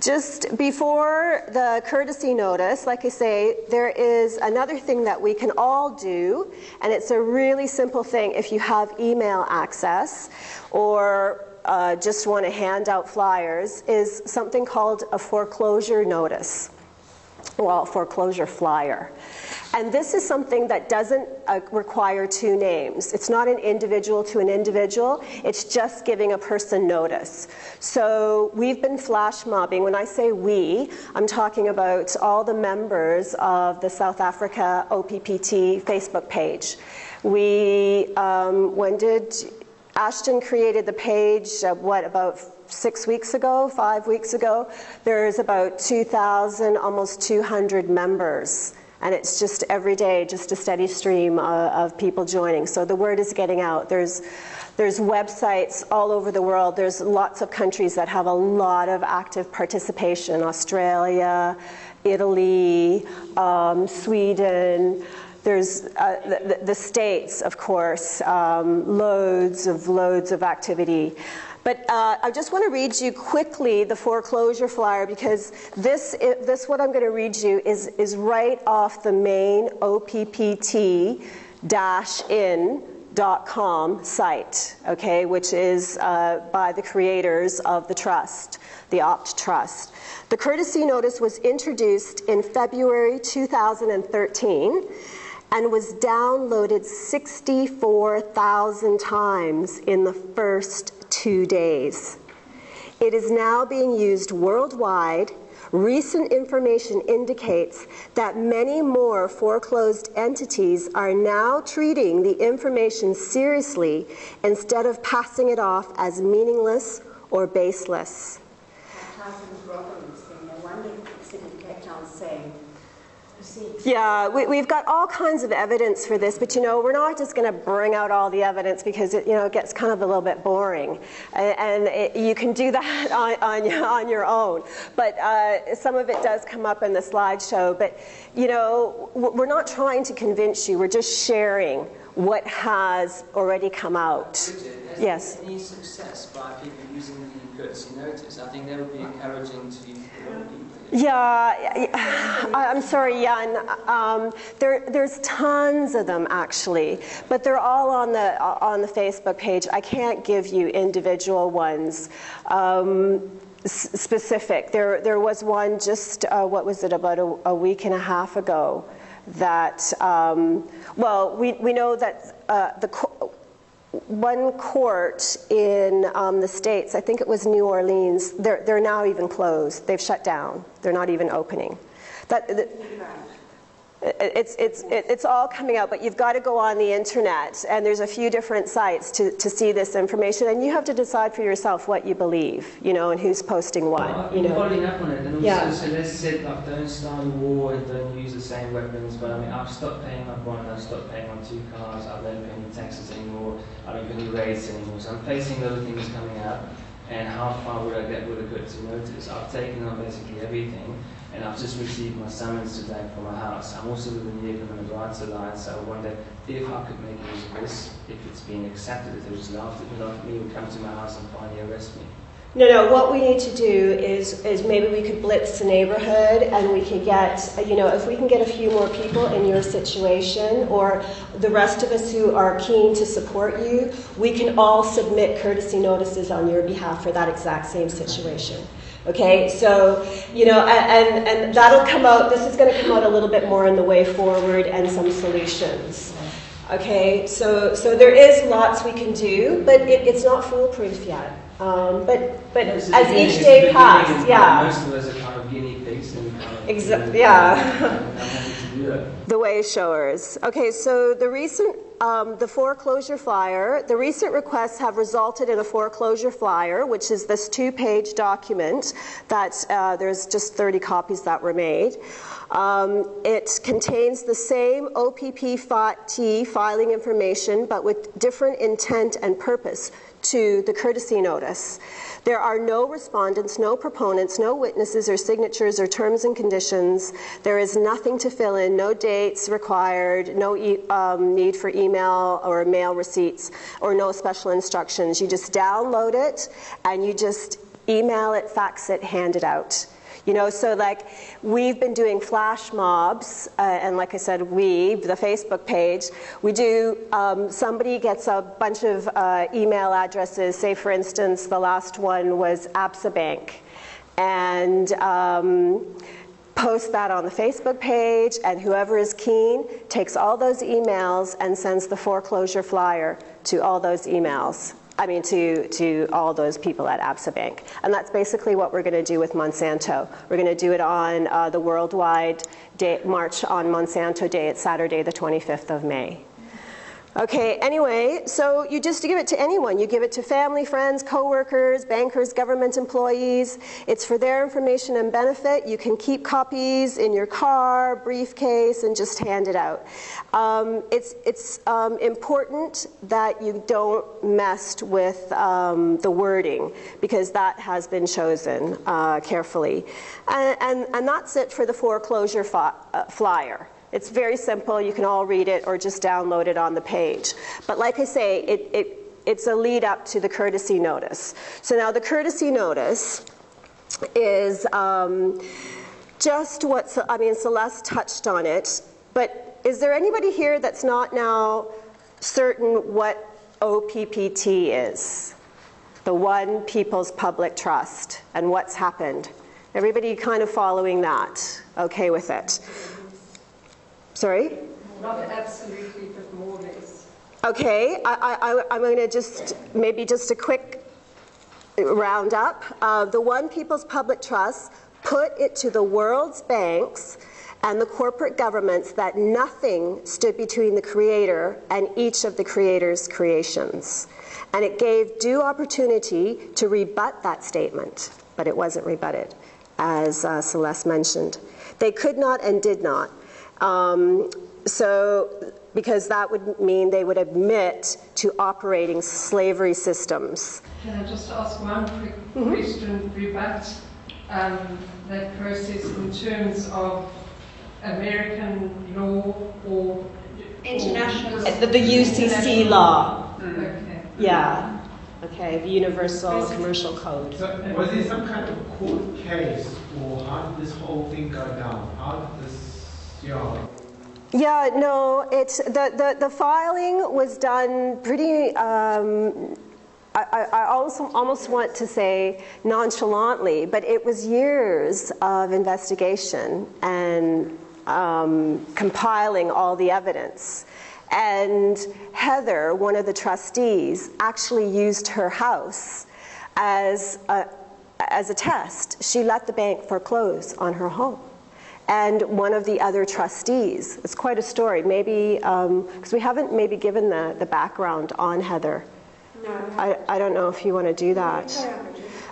Just before the courtesy notice, like I say, there is another thing that we can all do, and it's a really simple thing if you have email access or just want to hand out flyers, is something called a foreclosure notice, well, foreclosure flyer. And this is something that doesn't require two names. It's not an individual to an individual. It's just giving a person notice. So we've been flash mobbing. When I say we, I'm talking about all the members of the South Africa OPPT Facebook page. When did Ashton created the page, about 6 weeks ago, 5 weeks ago? There's about 2,000, almost 200 members. And it's just every day, just a steady stream of people joining. So the word is getting out. There's websites all over the world. There's lots of countries that have a lot of active participation. Australia, Italy, Sweden. There's the States, of course, loads of activity. But I just want to read you quickly the foreclosure flyer, because this what I'm going to read you is right off the main OPPT-in.com site, okay, which is by the creators of the trust, the OPPT Trust. The courtesy notice was introduced in February 2013 and was downloaded 64,000 times in the first 2 days. It is now being used worldwide. Recent information indicates that many more foreclosed entities are now treating the information seriously instead of passing it off as meaningless or baseless. Yeah, we've got all kinds of evidence for this, but we're not just going to bring out all the evidence, because it gets kind of a little bit boring, and you can do that on your own. But some of it does come up in the slideshow. But we're not trying to convince you. We're just sharing what has already come out. Bridget, has Yes. there been any success by people using the courtesy notice? I think that would be encouraging to a lot of people. Yeah, I'm sorry, Jan. There's tons of them actually, but they're all on the Facebook page. I can't give you individual ones. Specific. There was one just what was it, about a week and a half ago that well, we know that one court in the States, I think it was New Orleans, they're now even closed. They've shut down. They're not even opening. It's all coming out, but you've got to go on the internet, and there's a few different sites to see this information, and you have to decide for yourself what you believe, you know, and who's posting what. I've been following up on it, and also Yeah. Celeste said, like, don't start a war and don't use the same weapons, but I mean, I've stopped paying my bond, I've stopped paying my 2 cars, I don't pay any taxes anymore, I don't pay any rates anymore, so I'm facing those things coming up, and how far would I get with a courtesy notice? I've taken on basically everything, and I've just received my summons today for my house. I'm also with the Economic Rights Alliance, so I wonder if I could make use of this, if it's been accepted, if they just laughed at me, would come to my house and finally arrest me. No, what we need to do is maybe we could blitz the neighborhood, and we could get, you know, if we can get a few more people in your situation, or the rest of us who are keen to support you, we can all submit courtesy notices on your behalf for that exact same situation. Okay, so, you know, and that'll come out, this is going to come out a little bit more in the way forward and some solutions. Okay, so there is lots we can do, but it's not foolproof yet. But as each day passes, yeah. Most of us are kind of guinea pigs. Exactly, yeah. The way showers. Okay, so the recent, the foreclosure flyer, the recent requests have resulted in a foreclosure flyer, which is this 2-page document that there's just 30 copies that were made. It contains the same OPPT filing information, but with different intent and purpose to the courtesy notice. There are no respondents, no proponents, no witnesses or signatures or terms and conditions. There is nothing to fill in, no dates required, no need for email or mail receipts, or no special instructions. You just download it and you just email it, fax it, hand it out. You know, so like we've been doing flash mobs, and like I said, the Facebook page, we do, somebody gets a bunch of email addresses, say for instance, the last one was ABSA Bank, and post that on the Facebook page, and whoever is keen takes all those emails and sends the foreclosure flyer to all those emails. I mean, to all those people at ABSA Bank. And that's basically what we're going to do with Monsanto. We're going to do it on the worldwide march on Monsanto Day. It's Saturday, the 25th of May. Okay, anyway, so you just give it to anyone. You give it to family, friends, co-workers, bankers, government employees. It's for their information and benefit. You can keep copies in your car, briefcase, and just hand it out. It's important that you don't mess with the wording, because that has been chosen carefully. And that's it for the foreclosure flyer. It's very simple. You can all read it or just download it on the page. But like I say, it's a lead up to the courtesy notice. So now the courtesy notice is just what, I mean, Celeste touched on it, but is there anybody here that's not now certain what OPPT is? The One People's Public Trust, and what's happened? Everybody kind of following that, okay with it? Sorry? Not absolutely, but more or less. Okay, I'm going to just, maybe just a quick roundup. The One People's Public Trust put it to the world's banks and the corporate governments that nothing stood between the Creator and each of the Creator's creations. And it gave due opportunity to rebut that statement, but it wasn't rebutted, as Celeste mentioned. They could not and did not. So, because that would mean they would admit to operating slavery systems. Can I just ask one quick question, rebut that process in terms of American law, or International. The UCC law. Okay. Yeah. Okay, the Universal Commercial Code. So was there some kind of court case, or how did this whole thing go down? How did this, Yeah, no, it's the filing was done pretty. I also almost want to say nonchalantly, but it was years of investigation and compiling all the evidence. And Heather, one of the trustees, actually used her house as a test. She let the bank foreclose on her home. And one of the other trustees, it's quite a story, maybe, because we haven't maybe given the background on Heather. No. I don't know if you want to do that.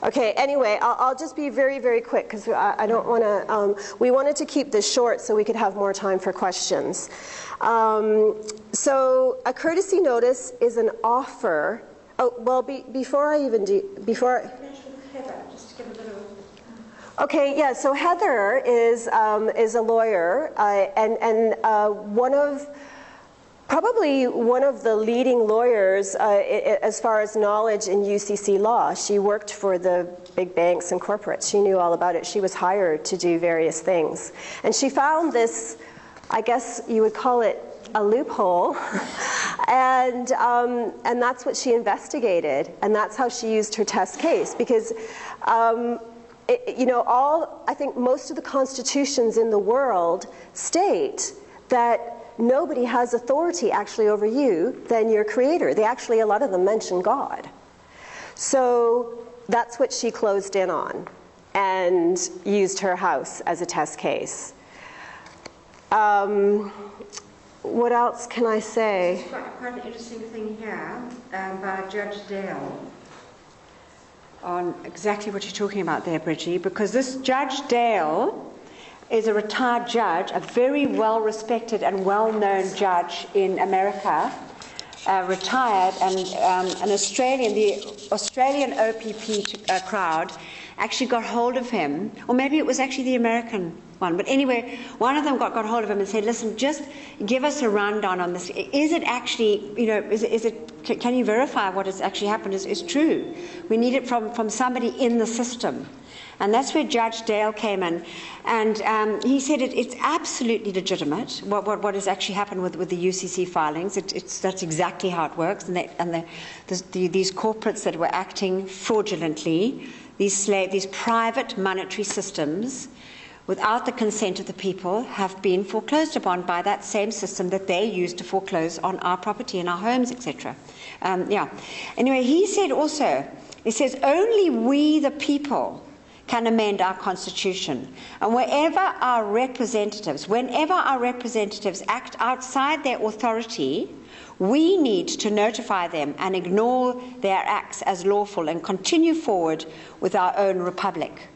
Okay, anyway, I'll just be very, very quick, because I don't want to, we wanted to keep this short so we could have more time for questions. So a courtesy notice is an offer. Oh, well, before I even do, okay, yeah, so Heather is a lawyer, and probably one of the leading lawyers as far as knowledge in UCC law. She worked for the big banks and corporates. She knew all about it. She was hired to do various things. And she found this, I guess you would call it a loophole, and that's what she investigated, and that's how she used her test case, because I think most of the constitutions in the world state that nobody has authority actually over you than your creator. They actually, a lot of them mention God. So that's what she closed in on and used her house as a test case. What else can I say? There's quite an interesting thing here by Judge Dale on exactly what you're talking about there, Bridgie, because this Judge Dale is a retired judge, a very well-respected and well-known judge in America, retired, and the Australian OPPT crowd actually got hold of him, or maybe it was actually the American one, but anyway, one of them got hold of him and said, listen, just give us a rundown on this. Is it actually, can you verify what has actually happened is true? We need it from somebody in the system. And that's where Judge Dale came in. And he said it's absolutely legitimate, what has actually happened with the UCC filings. That's exactly how it works. And these corporates that were acting fraudulently, these private monetary systems, without the consent of the people, have been foreclosed upon by that same system that they used to foreclose on our property and our homes, etc. Anyway, he said also, he says, only we the people can amend our constitution. And whenever our representatives act outside their authority, we need to notify them and ignore their acts as lawful and continue forward with our own republic.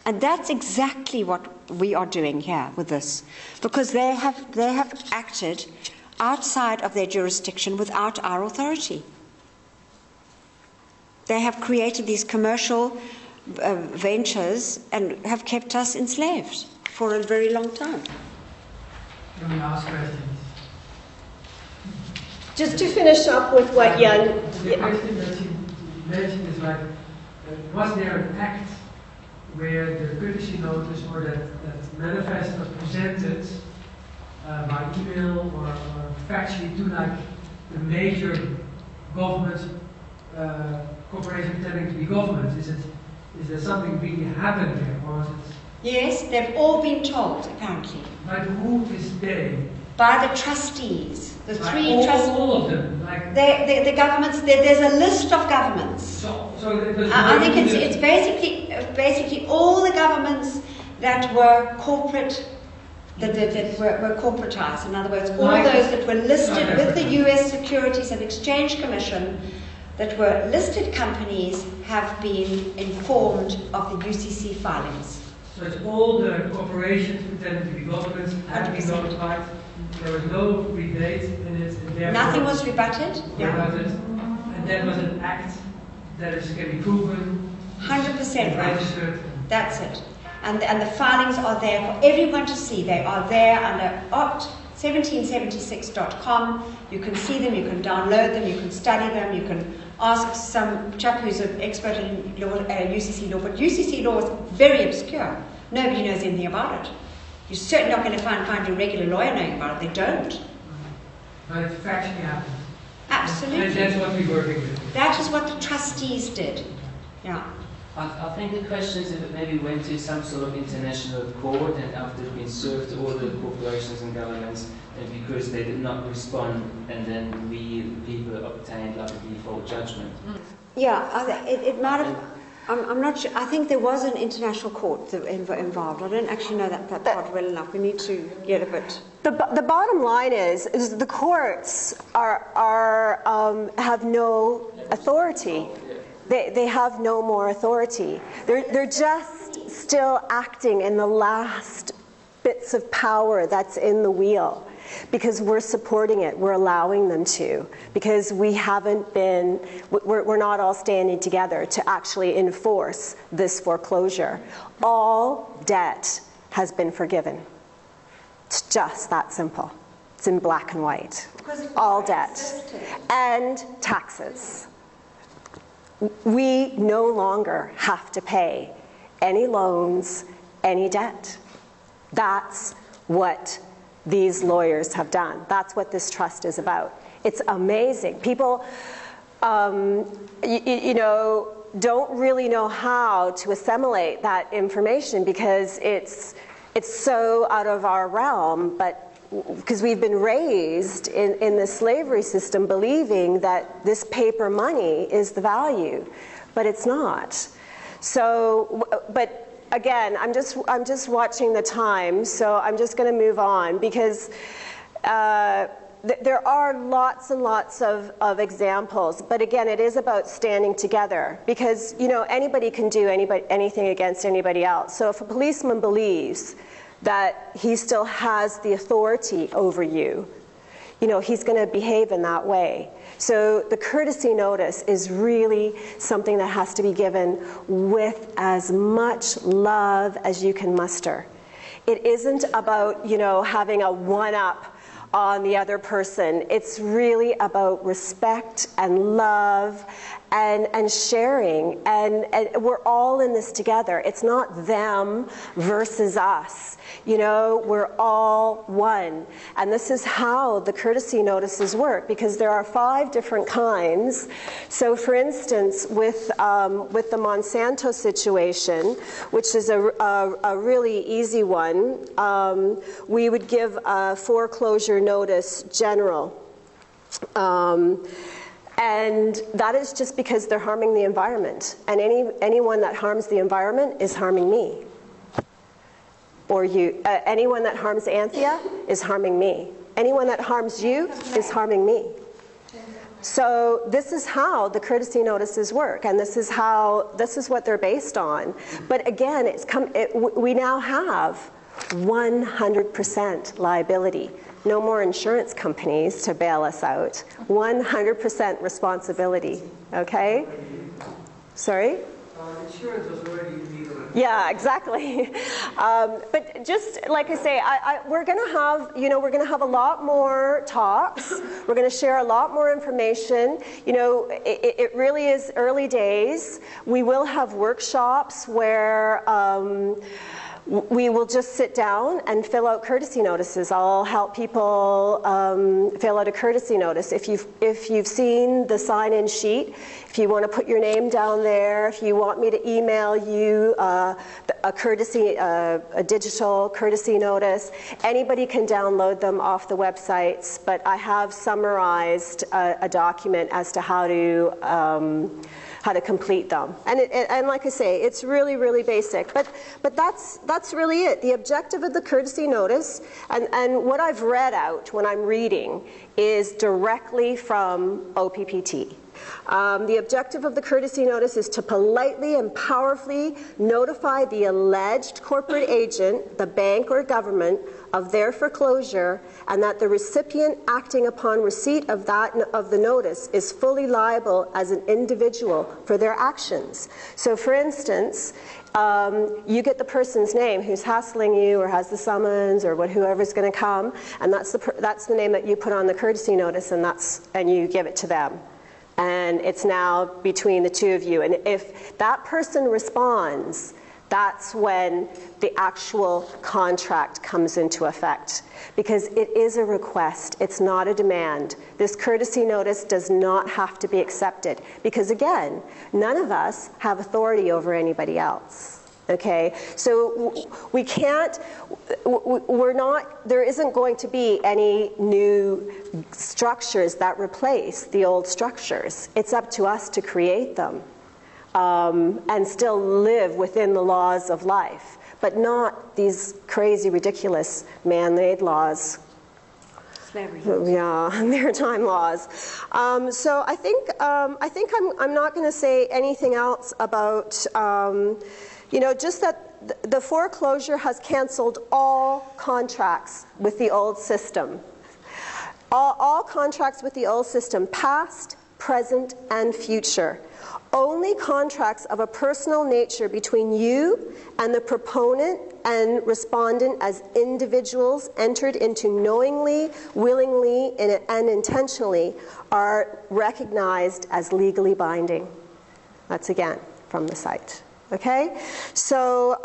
And that's exactly what we are doing here with this, because they have acted outside of their jurisdiction without our authority. They have created these commercial ventures and have kept us enslaved for a very long time. Can we ask questions? Just to finish up with what Jan... The question that you mentioned is like, was there an act where the courtesy notice or that manifest was presented by email or factually to like the major government corporation pretending to be government? Is there something really happened there, or is it? Yes, they've all been told, apparently. But who is they? By the trustees, the three trustees. All of them, like the governments. There's a list of governments. I think it's basically all the governments that were corporate, that were corporatized. In other words, all those that were listed with the U.S. Securities and Exchange Commission, that were listed companies, have been informed of the UCC filings. So it's all the corporations pretending to be governments have been notified. There was no rebate in it. Nothing was rebutted. And that was an act that can be proven. 100% right. That's it. And the filings are there for everyone to see. They are there under Opt. 1776.com. You can see them, you can download them, you can study them, you can ask some chap who's an expert in law, UCC law, but UCC law is very obscure. Nobody knows anything about it. You're certainly not going to find your regular lawyer knowing about it. They don't. But it actually happens. Absolutely. And that's what we're working with. That is what the trustees did. Yeah. I think the question is if it maybe went to some sort of international court and after it's been served to all the corporations and governments, and because they did not respond, and then we, people, obtained like a default judgment. Yeah, it might have. I'm not sure. I think there was an international court involved. I don't actually know that part well enough. We need to get a bit. The bottom line is the courts have no authority. They have no more authority. They're just still acting in the last bits of power that's in the wheel, because we're supporting it, we're allowing them to, because we're not all standing together to actually enforce this foreclosure. All debt has been forgiven. It's just that simple. It's in black and white. All debt. And taxes. We no longer have to pay any loans, any debt. That's what these lawyers have done. That's what this trust is about. It's amazing. People, you know, don't really know how to assimilate that information because it's so out of our realm, but because we've been raised in the slavery system believing that this paper money is the value, but it's not. So, but again, I'm just watching the time, so I'm just going to move on because there are lots and lots of examples, but again, it is about standing together because, you know, anybody can do anything against anybody else. So if a policeman believes that he still has the authority over you, you know, he's going to behave in that way. So the courtesy notice is really something that has to be given with as much love as you can muster. It isn't about, you know, having a one-up on the other person. It's really about respect and love and sharing, and we're all in this together. It's not them versus us. You know, we're all one. And this is how the courtesy notices work, because there are 5 different kinds. So for instance, with the Monsanto situation, which is a really easy one, we would give a foreclosure notice general. And that is just because they're harming the environment. And anyone that harms the environment is harming me. Or you. Anyone that harms Anthea is harming me. Anyone that harms you is harming me. So this is how the courtesy notices work, and this is what they're based on. But again, we now have 100% liability. No more insurance companies to bail us out. 100% responsibility, okay? Sorry? Insurance was already illegal. Yeah, exactly. But just like I say, we're going to have, you know, we're going to have a lot more talks. We're going to share a lot more information. You know, it really is early days. We will have workshops where we will just sit down and fill out courtesy notices. I'll help people fill out a courtesy notice. If you've seen the sign-in sheet, if you want to put your name down there, if you want me to email you a digital courtesy notice, anybody can download them off the websites. But I have summarized a document as to how to complete them. And like I say, it's really, really basic. But that's really it. The objective of the courtesy notice, and what I've read out when I'm reading, is directly from OPPT. The objective of the courtesy notice is to politely and powerfully notify the alleged corporate agent, the bank or government, of their foreclosure, and that the recipient acting upon receipt of the notice is fully liable as an individual for their actions. So for instance, you get the person's name who's hassling you or has the summons or whoever's going to come, and that's the name that you put on the courtesy notice, and you give it to them. And it's now between the two of you. And if that person responds, that's when the actual contract comes into effect. Because it is a request, it's not a demand. This courtesy notice does not have to be accepted. Because again, none of us have authority over anybody else. Okay, so we can't, there isn't going to be any new structures that replace the old structures. It's up to us to create them and still live within the laws of life, but not these crazy, ridiculous man-made laws. Yeah, maritime laws. So I think I'm not going to say anything else about just that the foreclosure has canceled all contracts with the old system. All contracts with the old system, past, present, and future. Only contracts of a personal nature between you and the proponent and respondent as individuals entered into knowingly, willingly, and intentionally are recognized as legally binding. That's again from the site. Okay? So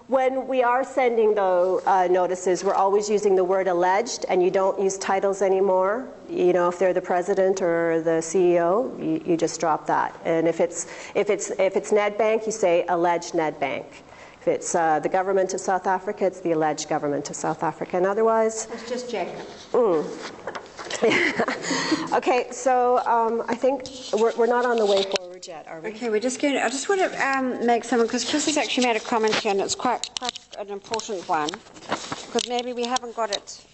when we are sending notices, we're always using the word alleged, and you don't use titles anymore. You know, if they're the president or the CEO, you just drop that. And if it's Nedbank, you say alleged Nedbank. If it's the government of South Africa, it's the alleged government of South Africa. And otherwise, it's just Jacob. Okay, so I think we're not on the way forward yet, are we? Okay, we're just going to, I just want to make some, because Chris has actually made a comment here, and it's quite an important one, because maybe we haven't got it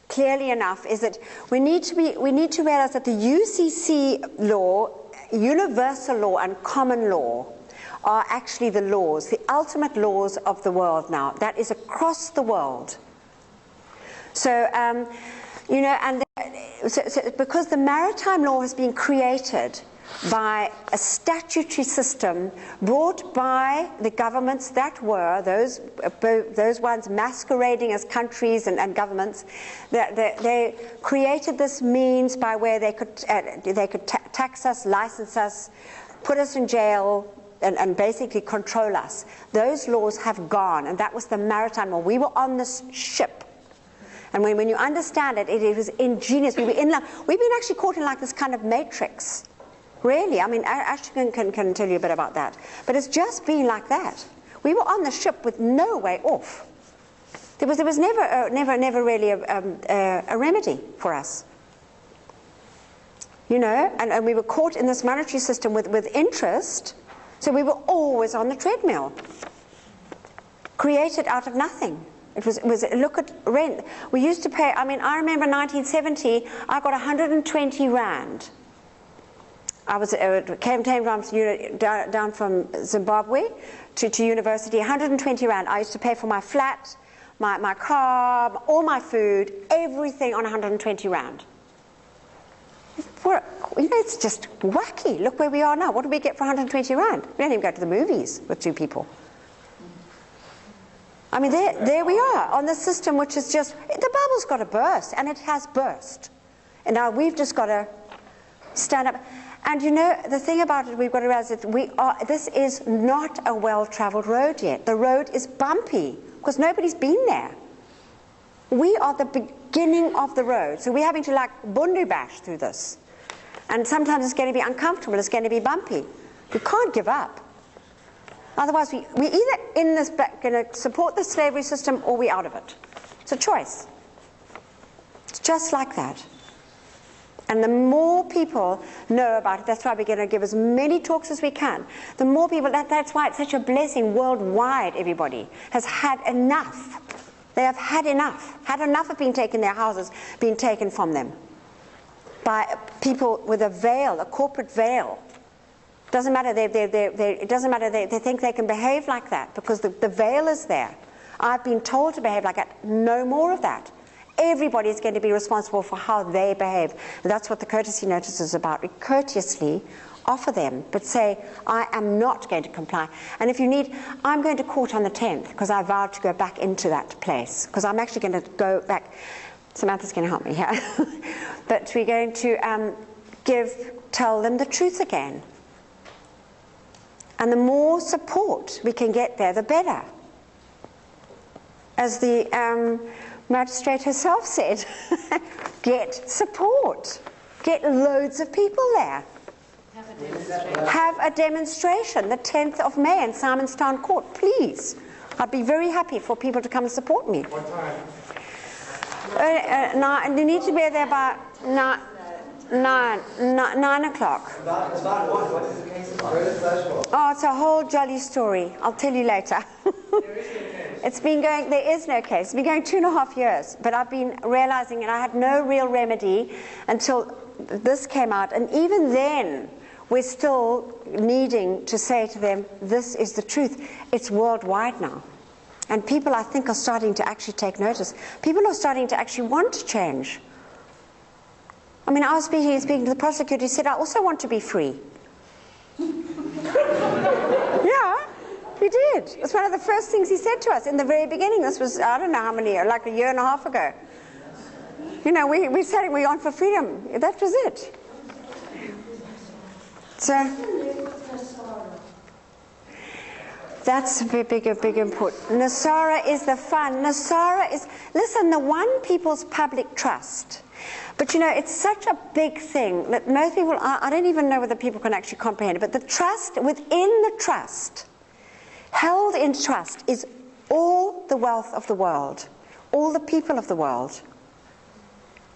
clearly enough, is that we need to realize that the UCC law, universal law and common law, are actually the laws, the ultimate laws of the world now. That is across the world. So, and so because the maritime law has been created by a statutory system brought by the governments that were, those ones masquerading as countries and governments, they created this means by where they could tax us, license us, put us in jail, and basically control us. Those laws have gone, and that was the maritime law. We were on this ship. And when you understand it, it was ingenious. We've been actually caught in like this kind of matrix. Really, I mean, Ashton can tell you a bit about that. But it's just been like that. We were on the ship with no way off. There was never really a remedy for us. You know, and we were caught in this monetary system with interest, so we were always on the treadmill, created out of nothing. It was look at rent. We used to pay, I mean, I remember 1970, I got 120 Rand. I was came down from Zimbabwe to university, 120 Rand. I used to pay for my flat, my car, all my food, everything on 120 Rand. It's just wacky. Look where we are now. What do we get for 120 Rand? We don't even go to the movies with two people. I mean, there we are on the system, which is just, the bubble's got to burst, and it has burst. And now we've just got to stand up. And you know, the thing about it, we've got to realize that this is not a well-traveled road yet. The road is bumpy, because nobody's been there. We are the beginning of the road, so we're having to like bundu bash through this. And sometimes it's going to be uncomfortable, it's going to be bumpy. We can't give up. Otherwise, we either in this going to support the slavery system or we're out of it. It's a choice. It's just like that. And the more people know about it, that's why we're going to give as many talks as we can. The more people, that's why it's such a blessing worldwide, everybody has had enough. They have had enough of being taken, their houses being taken from them by people with a veil, a corporate veil. Doesn't matter. It doesn't matter. They think they can behave like that because the veil is there. I've been told to behave like that. No more of that. Everybody is going to be responsible for how they behave. And that's what the courtesy notice is about. We courteously offer them, but say, I am not going to comply. And if you need, I'm going to court on the 10th because I vowed to go back into that place, because I'm actually going to go back. Samantha's going to help me here. But we're going to tell them the truth again. And the more support we can get there, the better. As the magistrate herself said, get support. Get loads of people there. Have a demonstration the 10th of May in Simonstown Court, please. I'd be very happy for people to come and support me. What time? You need to be there by 9 o'clock. About what? What is the case about? Oh, it's a whole jolly story. I'll tell you later. It's been going, there is no case. It's been going 2.5 years, but I've been realizing, and I had no real remedy until this came out, and even then, we're still needing to say to them, this is the truth. It's worldwide now. And people, I think, are starting to actually take notice. People are starting to actually want to change. I mean, I was speaking to the prosecutor, he said, I also want to be free. Yeah, he did. It's one of the first things he said to us in the very beginning. This was, I don't know how many, like 1.5 years ago. You know, we said we're on for freedom. That was it. So that's a big input. Nasara is the fun. Nasara is, listen, the one people's public trust. But you know, it's such a big thing that most people, I don't even know whether people can actually comprehend it, but the trust, within the trust, held in trust, is all the wealth of the world, all the people of the world.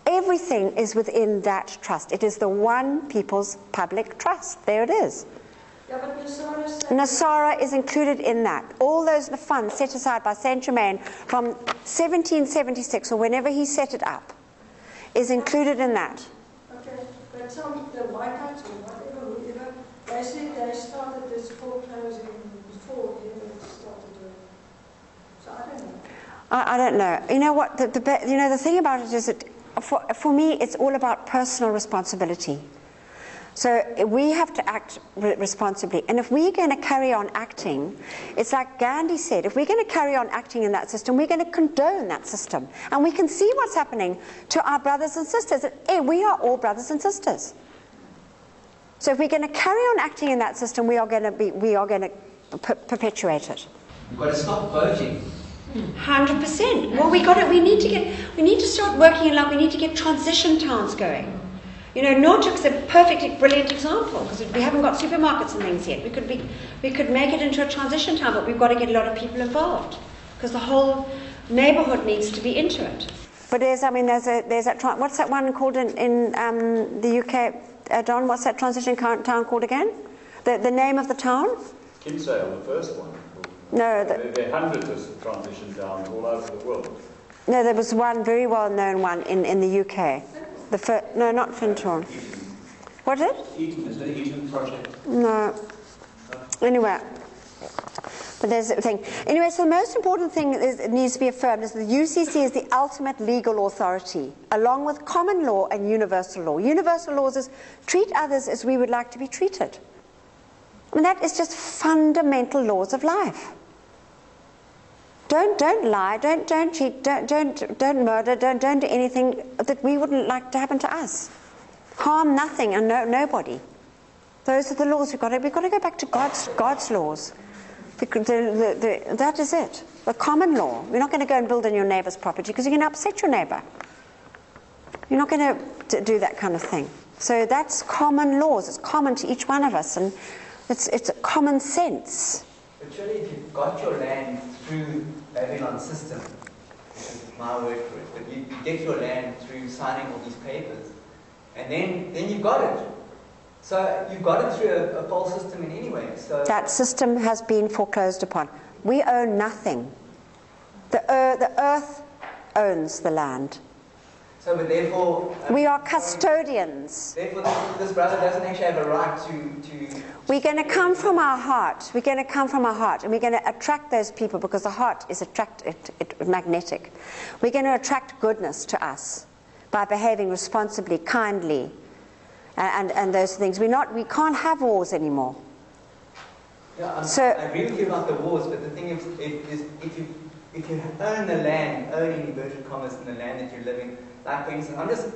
Everything is within that trust. It is the one people's public trust. There it is. Yeah, but Nasara is included in that. All those the funds set aside by Saint Germain from 1776 or whenever he set it up is included in that. Okay, but some the White House or whatever, they said they started this foreclosing before they even started doing it. So I don't know. I don't know. You know what? The thing about it is that for me, it's all about personal responsibility. So we have to act responsibly. And if we're going to carry on acting, it's like Gandhi said, if we're going to carry on acting in that system, we're going to condone that system. And we can see what's happening to our brothers and sisters. We are all brothers and sisters. So if we're going to carry on acting in that system, we are going to perpetuate it. You've got to stop voting. 100%. Well, we need to start working we need to get transition towns going. You know, Nortwick's a perfect, brilliant example because we haven't got supermarkets and things yet. We could make it into a transition town, but we've got to get a lot of people involved because the whole neighbourhood needs to be into it. But there's that what's that one called in the UK, Don? What's that transition town called again? The name of the town? Kinsale, the first one. No, there are hundreds of transition towns all over the world. No, there was one very well-known one in the UK. No, not Fintorn. What is it? Eton, is the Eton project? No. Anyway, but there's a thing. Anyway, so the most important thing that needs to be affirmed is that the UCC is the ultimate legal authority, along with common law and universal law. Universal laws is treat others as we would like to be treated. I mean, that is just fundamental laws of life. Don't lie, don't cheat, don't murder, don't do anything that we wouldn't like to happen to us. Harm nothing and nobody. Those are the laws we've got to go back to God's laws. That is it. The common law. We're not going to go and build on your neighbour's property because you're going to upset your neighbour. You're not going to do that kind of thing. So that's common laws. It's common to each one of us, and it's common sense. But surely if you've got your land through Babylon's system, which is my word for it, but you get your land through signing all these papers, and then you've got it. So you've got it through a false system in any way. So that system has been foreclosed upon. We own nothing. The earth owns the land. So, but therefore... we are custodians. Therefore, this brother doesn't actually have a right to... We're going to come from our heart. We're going to come from our heart. And we're going to attract those people because the heart is magnetic. We're going to attract goodness to us by behaving responsibly, kindly, and those things. We can't have wars anymore. Yeah, I agree with you about the wars, but the thing is if you own the land, own in inverted commas in the land that you're living, like for instance, I'm just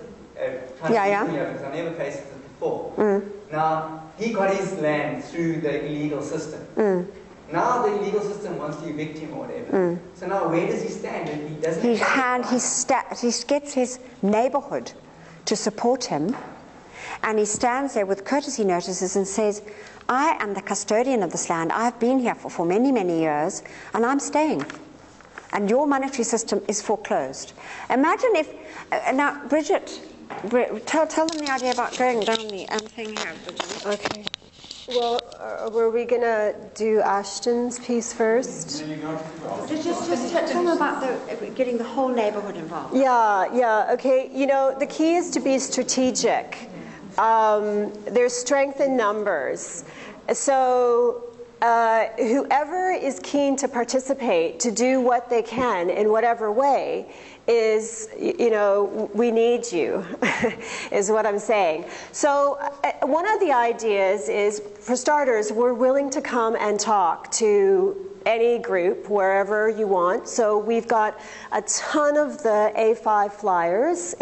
trying to be here because I've never faced this before. Now, he got his land through the illegal system. Now the illegal system wants to evict him or whatever. So now where does he stand if he doesn't? He gets his neighborhood to support him, and he stands there with courtesy notices and says, I am the custodian of this land. I've been here for many, many years, and I'm staying. And your monetary system is foreclosed. Imagine if, now Bridget, tell them the idea about going down the thing here. Okay. Well, were we going to do Ashton's piece first? Just tell them about getting the whole neighborhood involved. Yeah, okay. You know, the key is to be strategic. There's strength in numbers. So whoever is keen to participate, to do what they can in whatever way, is, you know, we need you, is what I'm saying. So one of the ideas is, for starters, we're willing to come and talk to any group, wherever you want. So we've got a ton of the A5 flyers.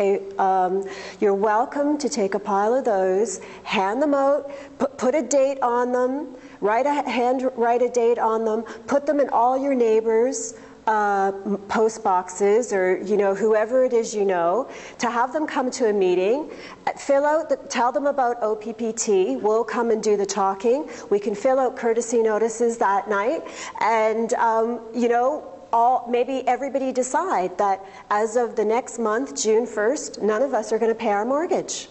You're welcome to take a pile of those, hand them out, put a date on them, write a date on them, put them in all your neighbors' post boxes, or whoever it is to have them come to a meeting, tell them about OPPT. We'll come and do the talking. We can fill out courtesy notices that night, and maybe everybody decide that as of the next month, June 1st, none of us are going to pay our mortgage.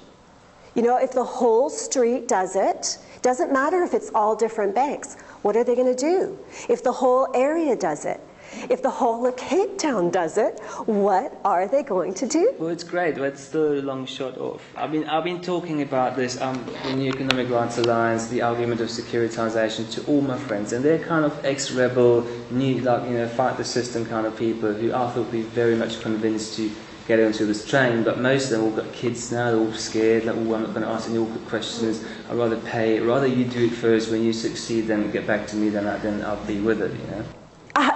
If the whole street does it, doesn't matter if it's all different banks. What are they going to do? If the whole area does it, if the whole of Cape Town does it, what are they going to do? Well, it's great. That's the long shot off. I've been talking about this, the New Economic Rights Alliance, the argument of securitization, to all my friends, and they're kind of ex-rebel, fight the system kind of people who I thought would be very much convinced to get onto this train, but most of them all got kids now, they're all scared, like, I'm not going to ask any awkward questions, I'd rather you do it first, when you succeed then get back to me, then I'll be with it,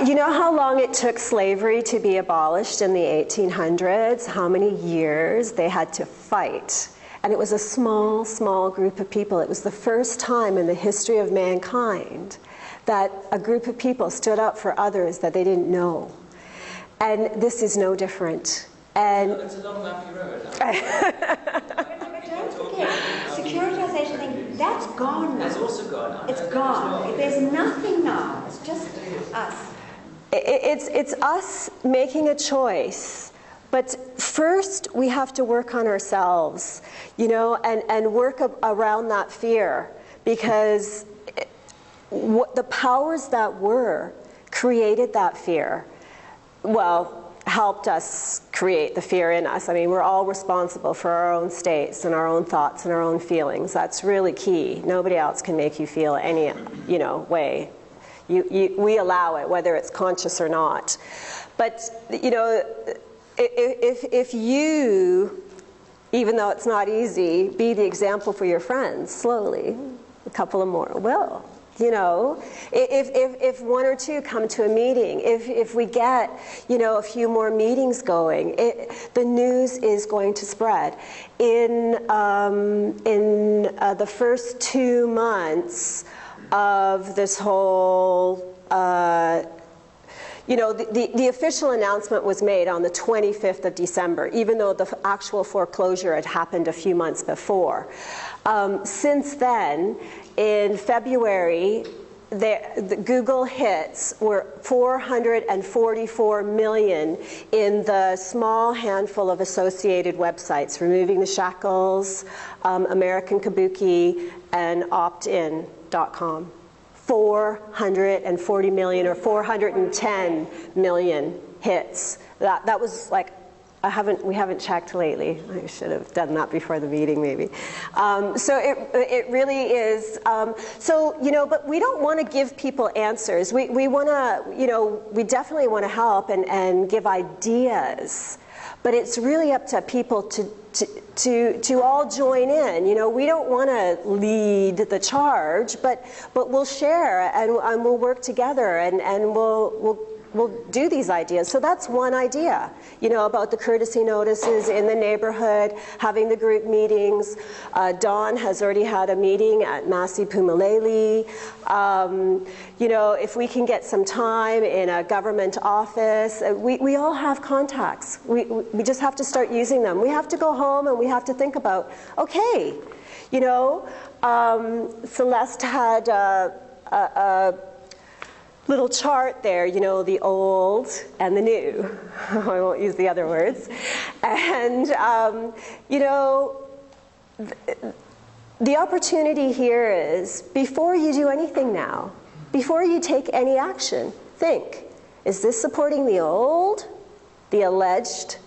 You know how long it took slavery to be abolished in the 1800s? How many years they had to fight? And it was a small, small group of people. It was the first time in the history of mankind that a group of people stood up for others that they didn't know. And this is no different. And it's a long, lumpy road. But don't forget, securitization thing, that's gone now. That's also gone. It's gone. There's nothing now. It's just us. It's us making a choice. But first, we have to work on ourselves, and work around that fear, because the powers that were created that fear. Well, helped us create the fear in us. I mean, we're all responsible for our own states and our own thoughts and our own feelings. That's really key. Nobody else can make you feel any, way. We allow it, whether it's conscious or not. But, if you, even though it's not easy, be the example for your friends, slowly, a couple of more will. If one or two come to a meeting, if we get, a few more meetings going, the news is going to spread. In the first 2 months of this whole, the official announcement was made on the 25th of December, even though the actual foreclosure had happened a few months before. Since then, in February, the Google hits were 444 million in the small handful of associated websites, Removing the Shackles, American Kabuki, and optin.com. 440 million or 410 million hits. That was like, we haven't checked lately. I should have done that before the meeting, maybe. So it really is. But we don't want to give people answers. We want to, we definitely want to help and give ideas. But it's really up to people to all join in. You know, we don't want to lead the charge, but we'll share and we'll work together and we'll do these ideas. So that's one idea, you know, about the courtesy notices in the neighborhood, having the group meetings. Dawn has already had a meeting at Masi Pumaleli. You know, if we can get some time in a government office, we all have contacts. We just have to start using them. We have to go home and we have to think about, okay, you know, Celeste had a little chart there, you know, the old and the new. I won't use the other words. And, you know, the opportunity here is, before you do anything now, before you take any action, think, is this supporting the old, the alleged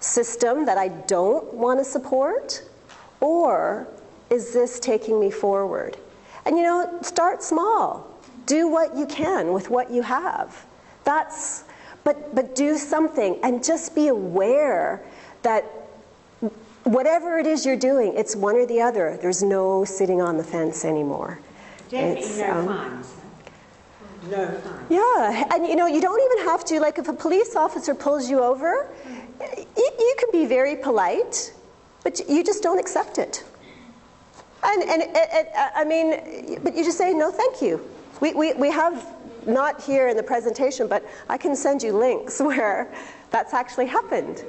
system that I don't want to support? Or is this taking me forward? And, you know, start small. Do what you can with what you have. But do something and just be aware that whatever it is you're doing, it's one or the other. There's no sitting on the fence anymore. Definitely no fines. No fines. Yeah, and you know, you don't even have to, like if a police officer pulls you over, you can be very polite, but you just don't accept it. And I mean, but you just say, no, thank you. We have, not here in the presentation, but I can send you links where that's actually happened.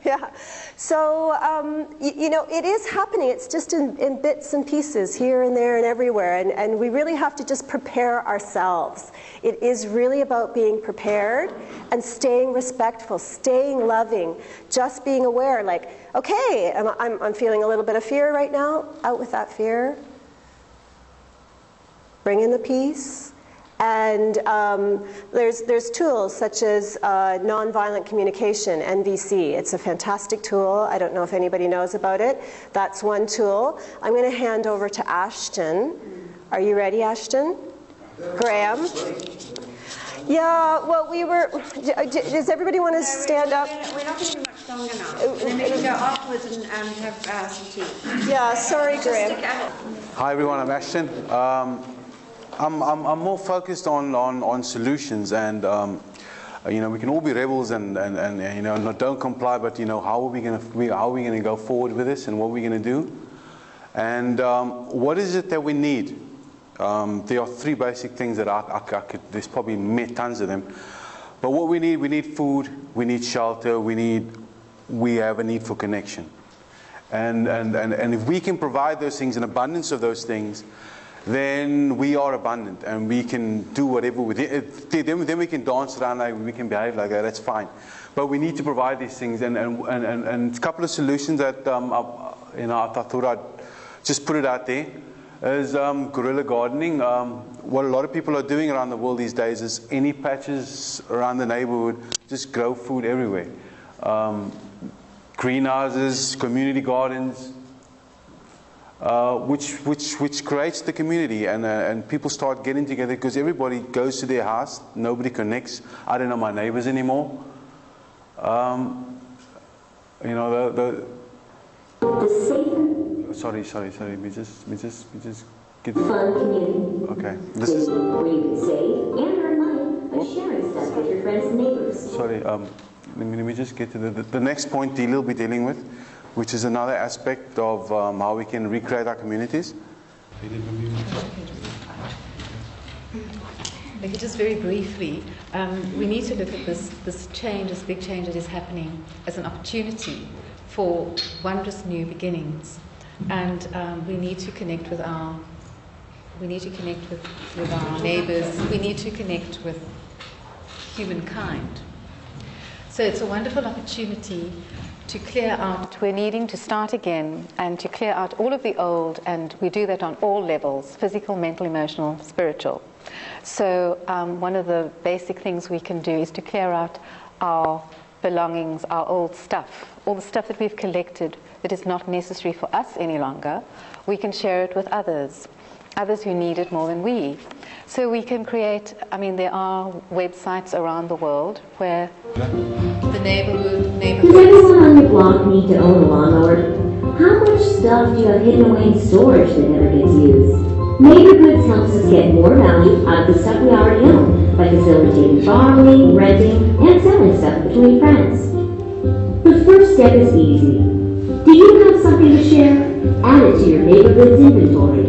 Yeah. So, you know, it is happening. It's just in bits and pieces here and there and everywhere. And we really have to just prepare ourselves. It is really about being prepared and staying respectful, staying loving, just being aware, like, okay, I'm feeling a little bit of fear right now. Out with that fear. Bring in the peace. And there's tools such as nonviolent communication, NVC. It's a fantastic tool. I don't know if anybody knows about it. That's one tool. I'm going to hand over to Ashton. Are you ready, Ashton? Graham? Yeah, well, does everybody want to stand up? We're not going to be much longer now. And then we can go afterwards and have some tea. Yeah, sorry, Graham. Hi, everyone. I'm Ashton. I'm more focused on solutions, and you know, we can all be rebels and you know, don't comply, but you know, how are we going to go forward with this, and what are we going to do, and what is it that we need? There are three basic things that I could. There's probably tons of them, but what we need food, we need shelter, we have a need for connection, and if we can provide those things, an abundance of those things, then we are abundant and we can do whatever then we can dance around, like we can behave like that, that's fine. But we need to provide these things, and a couple of solutions that you know, I thought I'd just put it out there is guerrilla gardening. What a lot of people are doing around the world these days is any patches around the neighborhood, just grow food everywhere. Greenhouses, community gardens, which creates the community, and people start getting together because everybody goes to their house, nobody connects. I don't know my neighbors anymore. You know, sorry. We just get fun community. Okay. This is where you can save and earn money by sharing stuff with your friends and neighbors. Sorry. Let me just get to the next point we'll be dealing with, which is another aspect of how we can recreate our communities. Maybe just very briefly, we need to look at this change, this big change that is happening, as an opportunity for wondrous new beginnings, and we need to connect with our neighbours. We need to connect with humankind. So it's a wonderful opportunity to clear out. We're needing to start again and to clear out all of the old, and we do that on all levels: physical, mental, emotional, spiritual. So one of the basic things we can do is to clear out our belongings, our old stuff, all the stuff that we've collected that is not necessary for us any longer. We can share it with others who need it more than we. So we can create, there are websites around the world where the neighborhoods block need to own a lawnmower? How much stuff do you have hidden away in storage that never gets used? Neighbor Goods helps us get more value out of the stuff we already own by facilitating borrowing, renting, and selling stuff between friends. The first step is easy. Do you have something to share? Add it to your Neighbor Goods inventory.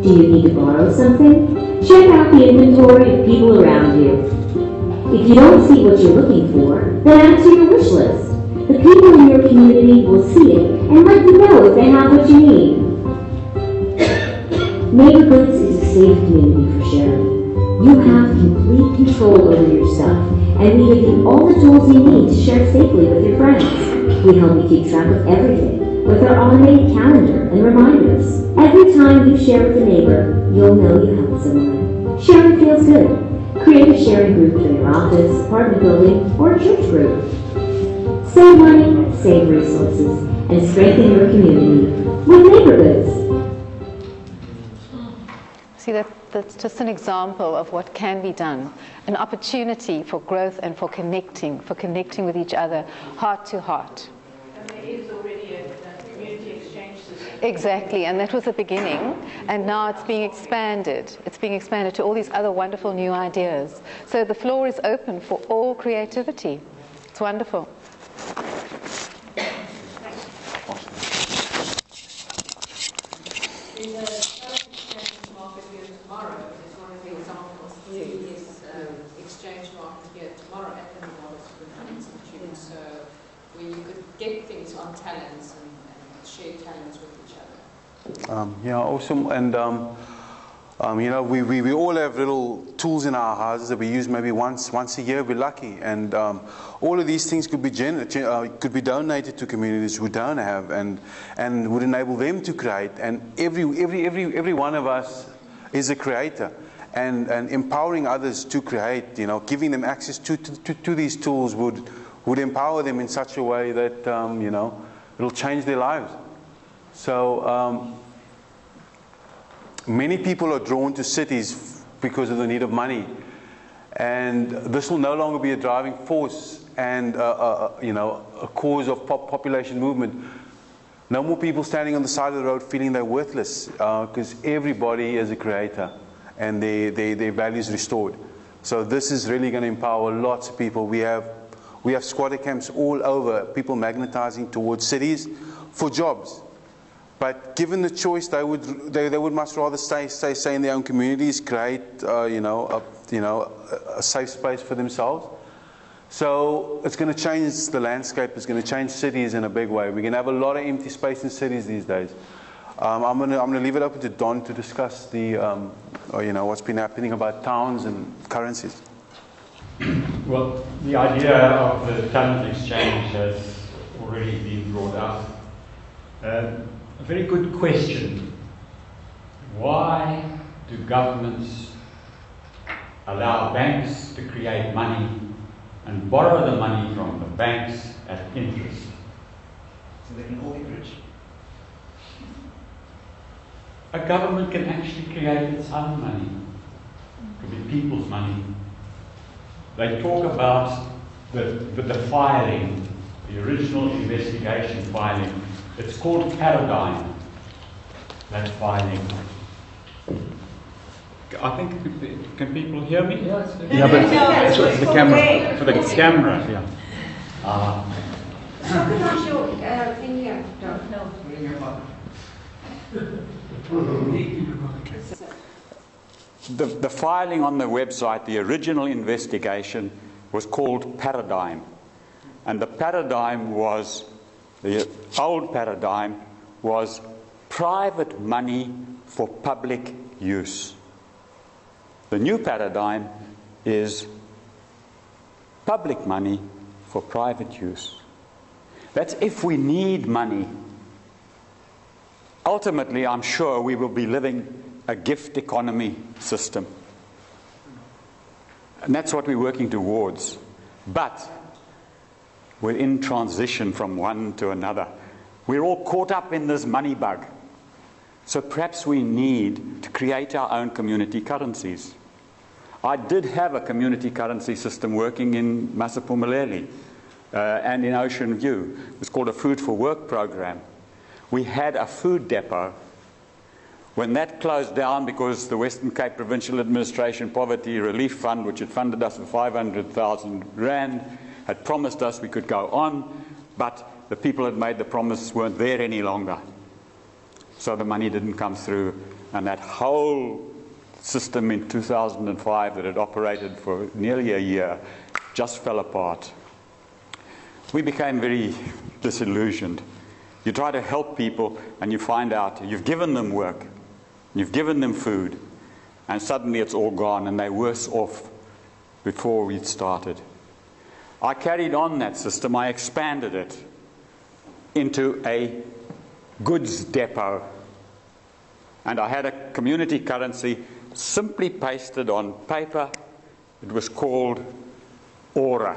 Do you need to borrow something? Check out the inventory of people around you. If you don't see what you're looking for, then add it to your wish list. The people in your community will see it and let you know if they have what you need. Neighbor Goods is a safe community for sharing. You have complete control over your stuff, and we give you all the tools you need to share safely with your friends. We help you keep track of everything with our automated calendar and reminders. Every time you share with a neighbor, you'll know you helped someone. Sharing feels good. Create a sharing group for your office, apartment building, or church group. Save money, save resources, and strengthen your community with Neighbor Goods. See, that's just an example of what can be done. An opportunity for growth and for connecting with each other, heart to heart. And there is already a community exchange system. Exactly, and that was the beginning, and now it's being expanded. It's being expanded to all these other wonderful new ideas. So the floor is open for all creativity. It's wonderful. Exchange market here tomorrow at the Endorse Institute, so where you could get things on talents and share talents with each other. Yeah, awesome. And you know, we all have little tools in our houses that we use maybe once a year. We're lucky, and all of these things could be donated to communities who don't have, and would enable them to create. And every one of us is a creator. And empowering others to create, you know, giving them access to these tools would empower them in such a way that, you know, it'll change their lives. So many people are drawn to cities because of the need of money. And this will no longer be a driving force and, you know, a cause of population movement. No more people standing on the side of the road feeling they're worthless, because everybody is a creator. And their values restored. So this is really going to empower lots of people. We have squatter camps all over, people magnetizing towards cities for jobs. But given the choice, they would much rather stay in their own communities, create a safe space for themselves. So it's going to change the landscape. It's going to change cities in a big way. We're going to have a lot of empty space in cities these days. I'm going to leave it open to Don to discuss the what's been happening about towns and currencies. Well, the idea of the talent exchange has already been brought out. A very good question. Why do governments allow banks to create money and borrow the money from the banks at interest? So they can all be rich. A government can actually create its own money. It could be people's money. They talk about the filing, the original investigation filing. It's called paradigm, that filing. I think, can people hear me? Yeah, but it's the camera. For the camera, yeah. Put on your thing here. No. The filing on the website, the original investigation, was called Paradigm. And the old paradigm was private money for public use. The new paradigm is public money for private use. That's if we need money. Ultimately, I'm sure we will be living a gift economy system. And that's what we're working towards. But we're in transition from one to another. We're all caught up in this money bug. So perhaps we need to create our own community currencies. I did have a community currency system working in Masiphumeleli. and in Ocean View. It was called a Food for Work program. We had a food depot. When that closed down because the Western Cape Provincial Administration Poverty Relief Fund, which had funded us for 500,000 rand, had promised us we could go on, but the people that made the promise weren't there any longer. So the money didn't come through, and that whole system in 2005 that had operated for nearly a year just fell apart. We became very disillusioned. You try to help people and you find out you've given them work, you've given them food, and suddenly it's all gone and they're worse off before we'd started. I carried on that system. I expanded it into a goods depot, and I had a community currency simply pasted on paper. It was called Aura,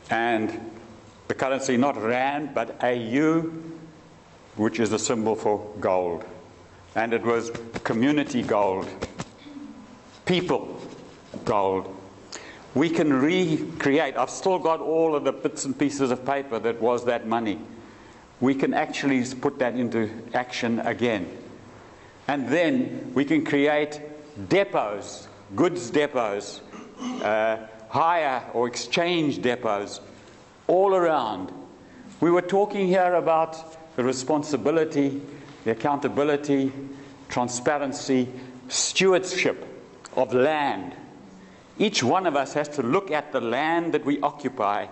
and the currency not rand but AU, which is the symbol for gold, and it was community gold, people gold. We can recreate. I've still got all of the bits and pieces of paper that was that money. We can actually put that into action again. And then we can create depots, goods depots, hire or exchange depots all around. We were talking here about the responsibility, the accountability, transparency, stewardship of land. Each one of us has to look at the land that we occupy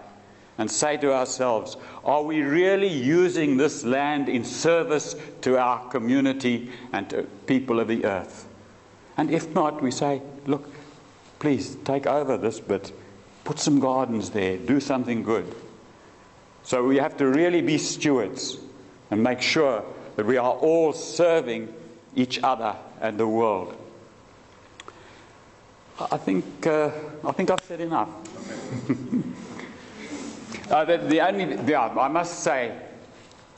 and say to ourselves, are we really using this land in service to our community and to people of the earth? And if not, we say, look, please take over this bit, put some gardens there, do something good. So we have to really be stewards and make sure that we are all serving each other and the world. I think I've said enough. I must say,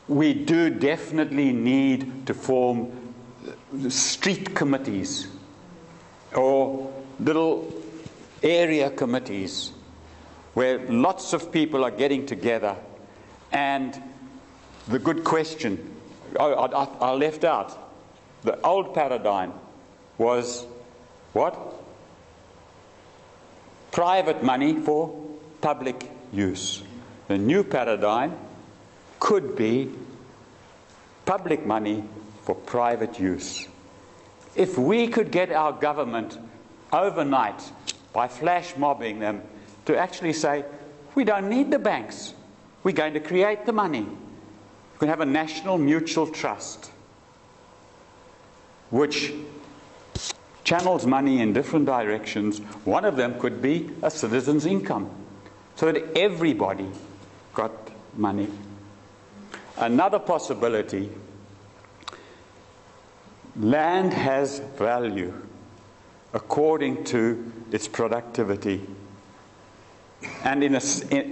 we do definitely need to form street committees or little area committees where lots of people are getting together. And the good question, I left out, the old paradigm was what? Private money for public use. The new paradigm could be public money for private use. If we could get our government overnight, by flash mobbing them, to actually say, we don't need the banks, we're going to create the money. We can have a national mutual trust which channels money in different directions. One of them could be a citizen's income, so that everybody got money. Another possibility, land has value according to its productivity. And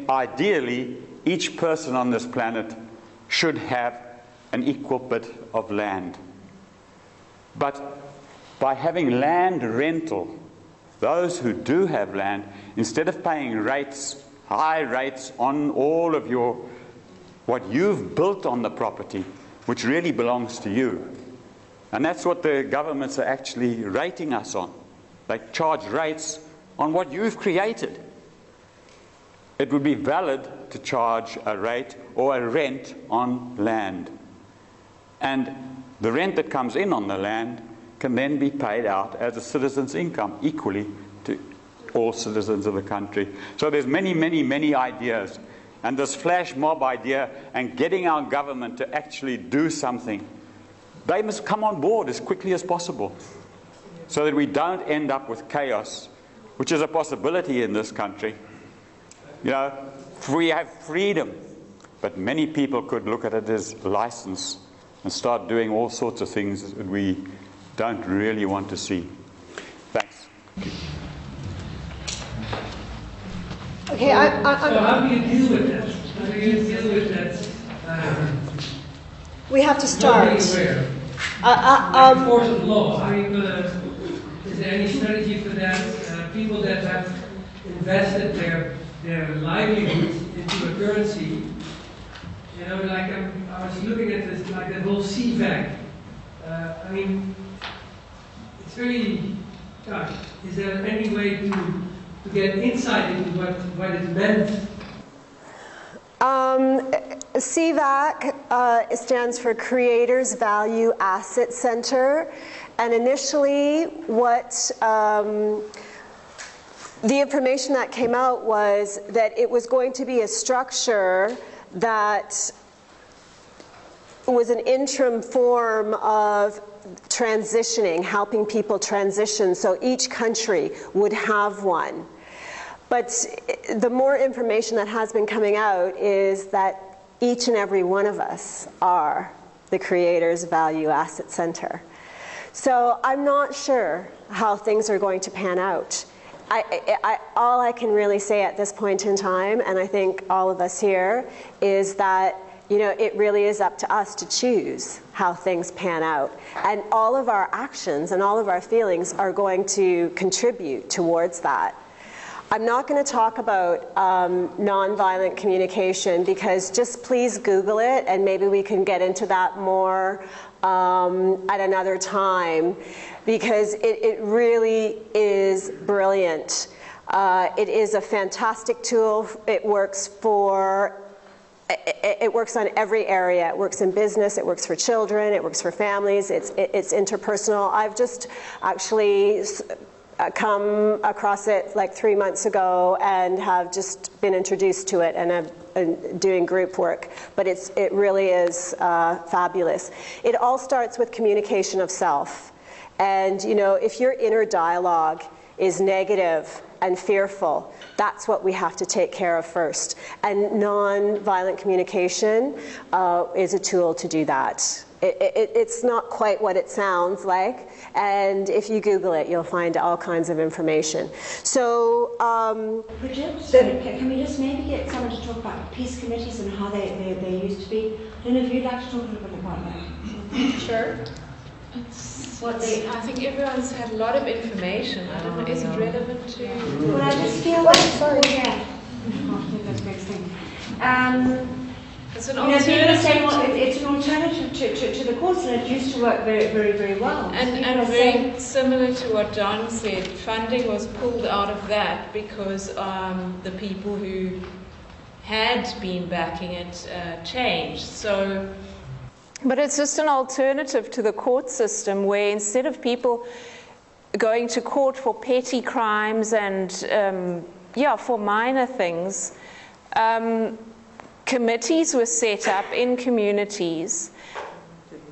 ideally, each person on this planet should have an equal bit of land. But by having land rental, those who do have land, instead of paying rates, high rates on all of what you've built on the property, which really belongs to you. And that's what the governments are actually rating us on. They charge rates on what you've created. It would be valid to charge a rate or a rent on land. And the rent that comes in on the land can then be paid out as a citizen's income equally to all citizens of the country. So there's many, many, many ideas. And this flash mob idea and getting our government to actually do something, they must come on board as quickly as possible so that we don't end up with chaos, which is a possibility in this country. You know, we have freedom, but many people could look at it as license and start doing all sorts of things that we don't really want to see. Thanks. Okay, so how do you deal with that? How do you deal with that? We have to start. Force of law. How are you is there any strategy for that? People that have invested their their livelihood into a currency. You know, like I was looking at this, like that whole CVAC. I mean, it's very. Is there any way to get insight into what it meant? CVAC stands for Creators Value Asset Center, and initially what the information that came out was that it was going to be a structure that was an interim form of transitioning, helping people transition, so each country would have one. But the more information that has been coming out is that each and every one of us are the Creators Value Asset Center. So I'm not sure how things are going to pan out. All I can really say at this point in time, and I think all of us here, is that it really is up to us to choose how things pan out. And all of our actions and all of our feelings are going to contribute towards that. I'm not going to talk about nonviolent communication, because just please Google it, and maybe we can get into that more at another time, because it really is brilliant. It is a fantastic tool. It works on every area. It works in business, it works for children, it works for families, it's interpersonal. I've just actually come across it like 3 months ago and have just been introduced to it, and I'm doing group work, but it really is fabulous. It all starts with communication of self. And if your inner dialogue is negative and fearful, that's what we have to take care of first. And non-violent communication is a tool to do that. It's not quite what it sounds like, and if you Google it, you'll find all kinds of information. So, can we just maybe get someone to talk about peace committees and how they used to be? I don't know if you'd like to talk a little bit about that. Sure. I think everyone's had a lot of information. I don't know, is it relevant to... Well, I just feel like... Sorry. Yeah. That's the next thing. It's an alternative. It's an alternative to the courts, and it used to work very, very, very well. And very similar to what John said, funding was pulled out of that because the people who had been backing it changed. So, but it's just an alternative to the court system, where instead of people going to court for petty crimes and for minor things, committees were set up in communities.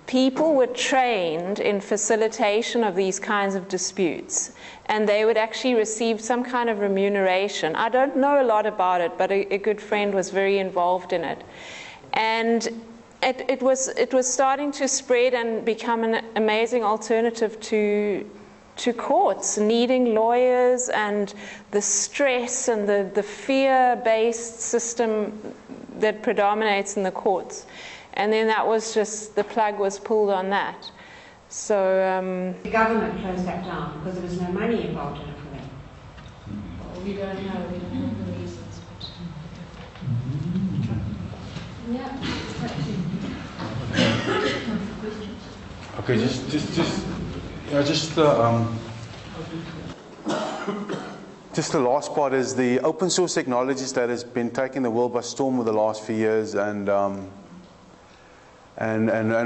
People were trained in facilitation of these kinds of disputes, and they would actually receive some kind of remuneration. I don't know a lot about it, but a good friend was very involved in it. And it was starting to spread and become an amazing alternative to courts, needing lawyers, and the stress and the fear-based system that predominates in the courts. And then that was just, the plug was pulled on that. So the government closed that down because there was no money involved in it for them. Well, we don't know the reasons. Okay, just the last part is the open source technologies that has been taking the world by storm over the last few years, and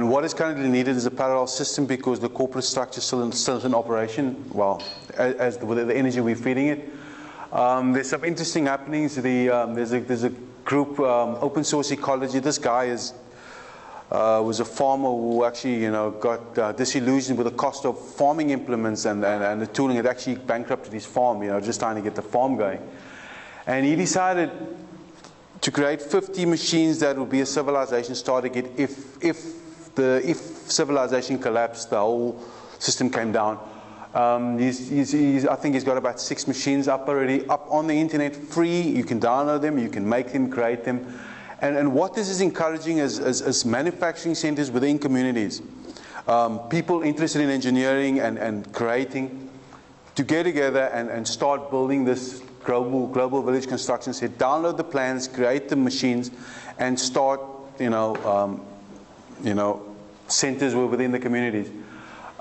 what is currently needed is a parallel system, because the corporate structure still is in operation. Well, with the energy we're feeding it, there's some interesting happenings. There's a group, Open Source Ecology. This guy was a farmer who actually, got disillusioned with the cost of farming implements and the tooling. Had actually bankrupted his farm, just trying to get the farm going. And he decided to create 50 machines that would be a civilization starting it. If civilization collapsed, the whole system came down. I think he's got about 6 machines up already, up on the internet, free. You can download them, you can make them, create them. And what this is encouraging is manufacturing centers within communities. People interested in engineering and creating, to get together and start building this Global Village Construction said, download the plans, create the machines, and start, centers within the communities.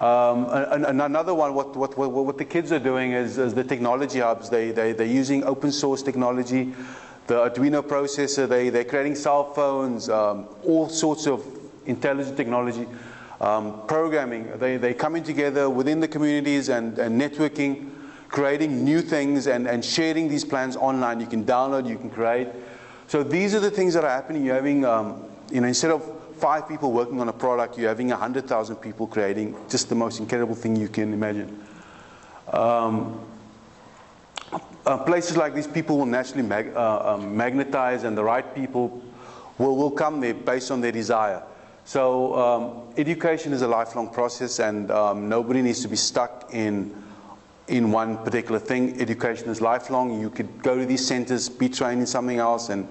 And another one, what the kids are doing is the technology hubs. They're using open source technology, the Arduino processor. They're creating cell phones, all sorts of intelligent technology, programming. They're coming together within the communities and networking, creating new things and sharing these plans online. You can download, you can create. So these are the things that are happening. You're having, instead of 5 people working on a product, you're having 100,000 people creating just the most incredible thing you can imagine. Places like these, people will naturally magnetize, and the right people will come there based on their desire. So education is a lifelong process, and nobody needs to be stuck in one particular thing. Education is lifelong. You could go to these centers, be trained in something else, and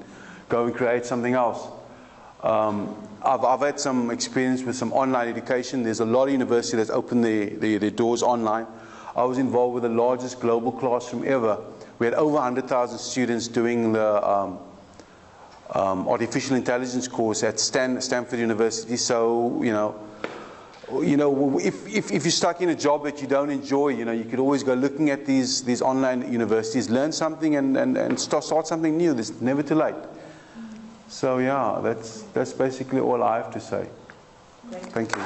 go and create something else. I've had some experience with some online education. There's a lot of universities that's opened their doors online. I was involved with the largest global classroom ever. We had over 100,000 students doing the artificial intelligence course at Stanford University. So, if you're stuck in a job that you don't enjoy, you could always go looking at these online universities, learn something, and start something new. It's never too late. So yeah, that's basically all I have to say. Thank you.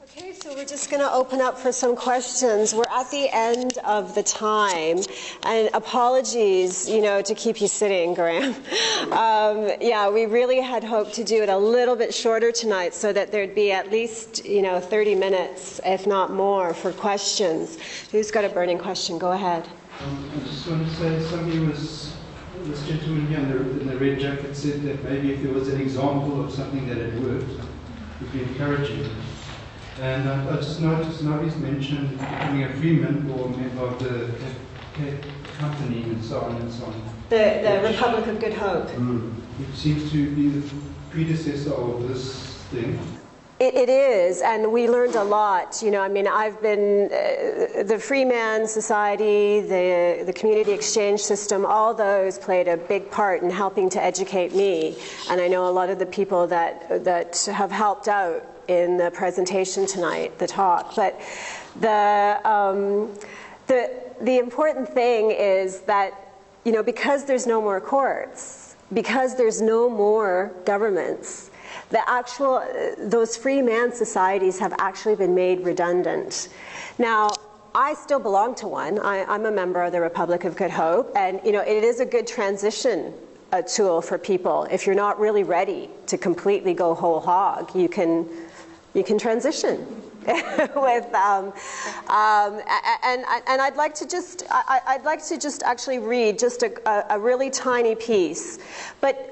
Okay, so we're just going to open up for some questions. We're at the end of the time, and apologies, to keep you sitting, Graham. Yeah, we really had hoped to do it a little bit shorter tonight so that there'd be at least, 30 minutes, if not more, for questions. Who's got a burning question? Go ahead. I just want to say, this gentleman here in the red jacket said that maybe if there was an example of something that had worked, it would be encouraging. And I just noticed now he's mentioned becoming a freeman or a member of the company and so on and so on. The Republic of Good Hope. Which seems to be the predecessor of this thing. It is, and we learned a lot. I've been, the Freeman Society, the community exchange system, all those played a big part in helping to educate me. And I know a lot of the people that have helped out in the presentation tonight, the talk. But the important thing is that, because there's no more courts, because there's no more governments, those free man societies have actually been made redundant. Now, I still belong to one. I'm a member of the Republic of Good Hope, and it is a good transition tool for people. If you're not really ready to completely go whole hog, you can transition. with and I'd like to just actually read just a really tiny piece, but.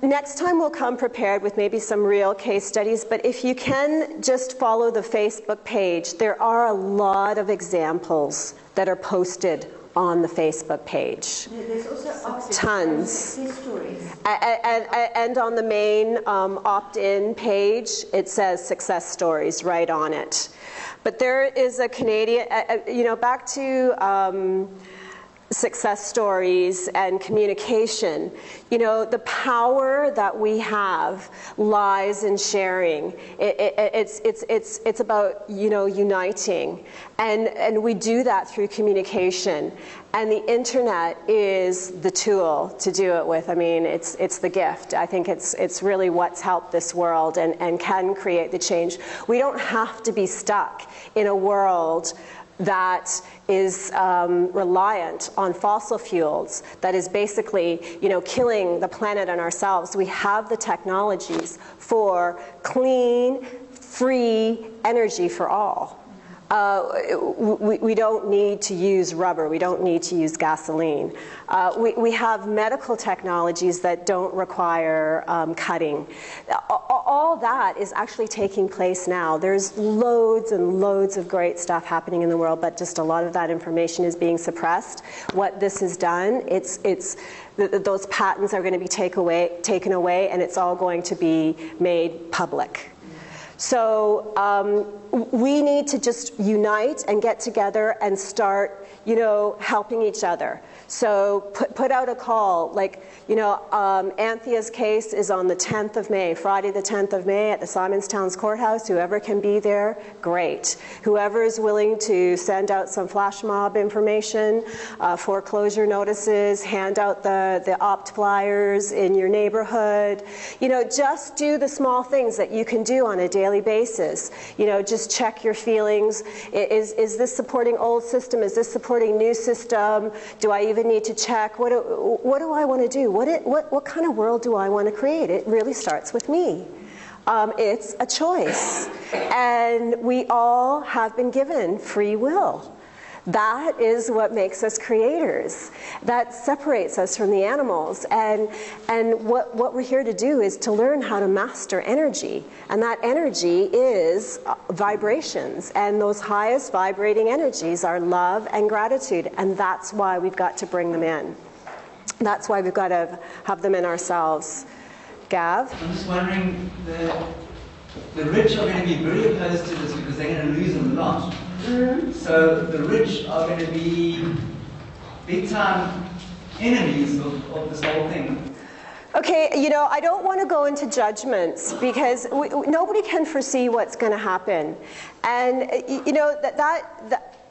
Next time we'll come prepared with maybe some real case studies, but if you can just follow the Facebook page, there are a lot of examples that are posted on the Facebook page. There's also tons. Stories. And on the main opt-in page, it says success stories right on it. But there is a Canadian, back to success stories and communication. The power that we have lies in sharing. It's about uniting, and we do that through communication. And the internet is the tool to do it with. It's the gift. I think it's really what's helped this world and can create the change. We don't have to be stuck in a world that is reliant on fossil fuels, that is basically, killing the planet and ourselves. We have the technologies for clean, free energy for all. We don't need to use rubber. We don't need to use gasoline. We have medical technologies that don't require cutting. All that is actually taking place now. There's loads and loads of great stuff happening in the world, but just a lot of that information is being suppressed. What this has done, those patents are going to be taken away, and it's all going to be made public. So we need to just unite and get together and start, helping each other. So put out a call, like, Anthea's case is on the 10th of May, Friday the 10th of May at the Simonstown Courthouse. Whoever can be there, great. Whoever is willing to send out some flash mob information, foreclosure notices, hand out the opt flyers in your neighborhood, just do the small things that you can do on a daily basis. Just check your feelings. Is this supporting old system? Is this supporting new system? Do I even need to check? What do I want to do? What kind of world do I want to create? It really starts with me. It's a choice. And we all have been given free will. That is what makes us creators. That separates us from the animals. And what we're here to do is to learn how to master energy. And that energy is vibrations. And those highest vibrating energies are love and gratitude. And that's why we've got to bring them in. That's why we've got to have them in ourselves. Gav? I'm just wondering, the rich are going to be very opposed to this because they're going to lose a lot. So the rich are going to be big time enemies of this whole thing. Okay, I don't want to go into judgments because nobody can foresee what's going to happen. And,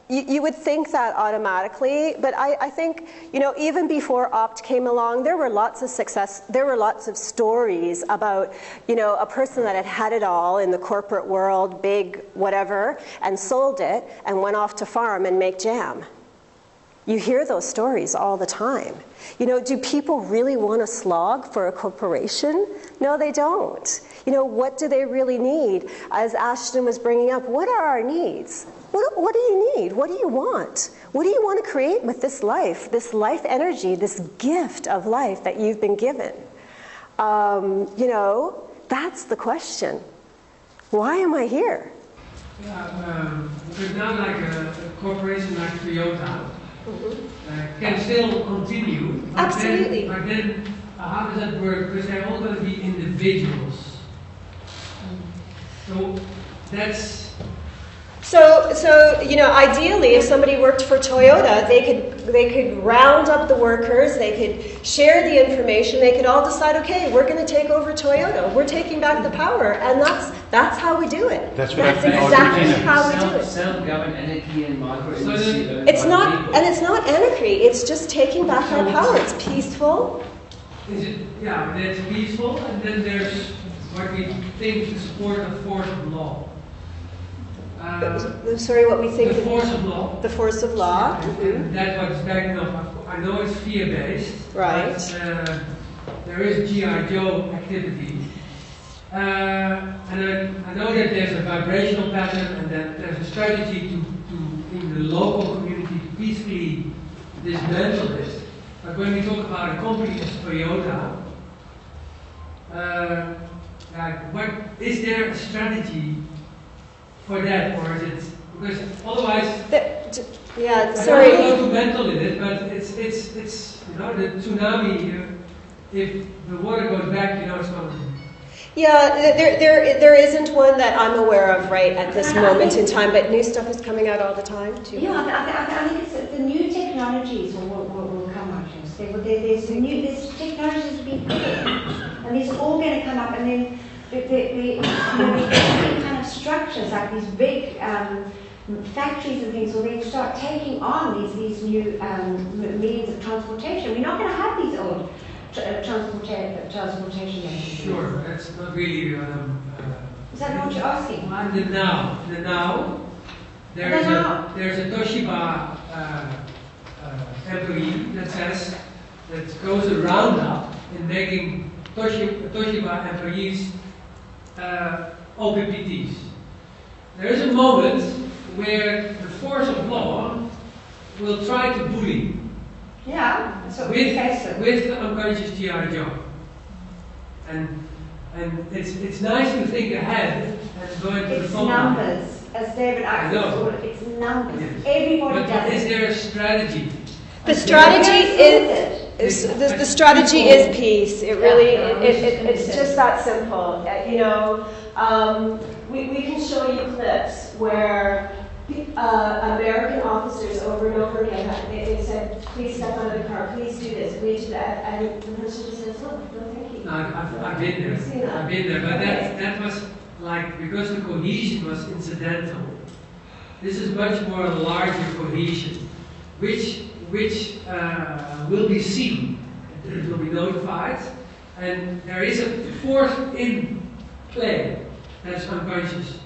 you would think that automatically, but I think, even before OPPT came along, there were lots of stories about, a person that had it all in the corporate world, big whatever, and sold it and went off to farm and make jam. You hear those stories all the time. Do people really want to slog for a corporation? No, they don't. What do they really need? As Ashton was bringing up, what are our needs? What do you need? What do you want? What do you want to create with this life energy, this gift of life that you've been given? That's the question. Why am I here? Yeah, because now like a corporation like Toyota can still continue. Absolutely. But then how does that work? Because they're all going to be individuals. So that's... So ideally, if somebody worked for Toyota, they could round up the workers, they could share the information, they could all decide, okay, we're going to take over Toyota, we're taking back the power, and that's how we do it. That's exactly how we do it. Self-governed anarchy and micro. It's not anarchy. It's just taking back our power. It's peaceful. Yeah, it's peaceful, and then there's what we think to support the force of law. Sorry, what we think? The force of law. The force of law. And that's what's backing up. I know it's fear-based. Right. But, there is G.I. Joe activity. And I know that there's a vibrational pattern and that there's a strategy to in the local community to peacefully dismantle this. But when we talk about a company as Toyota, what is there a strategy for that, or is it because otherwise? Sorry. I don't go too mental in it, but it's the tsunami. If the water goes back, it's going to. Yeah, there isn't one that I'm aware of right at this moment in time, but new stuff is coming out all the time too. Yeah, I think it's the new technologies will come out. There's technologies being put in, and these are all going to come up, and then the kind of structures like these big factories and things will then start taking on these new means of transportation. We're not going to have these old transportation methods. Sure, that's not really. Is that what you're asking? The now, there's a Toshiba employee that goes around now in making Toshiba employees OPPTs. There is a moment where the force of law will try to bully. Yeah, that's what with the unconscious G.I. Joe. And it's nice to think ahead and go into the phone. It's numbers, as David Icke called it. It's numbers. Yes. Everybody does it. Is there a strategy? The strategy is peace. It really it's just that simple. we can show you clips where American officers over and over again, they said, please step out of the car, please do this, please do that. And the person just says, no, thank you. No, I've been there. I've been there, but that was like, because the cohesion was incidental. This is much more a larger cohesion, which will be seen. It will be notified, and there is a force in play that's unconscious,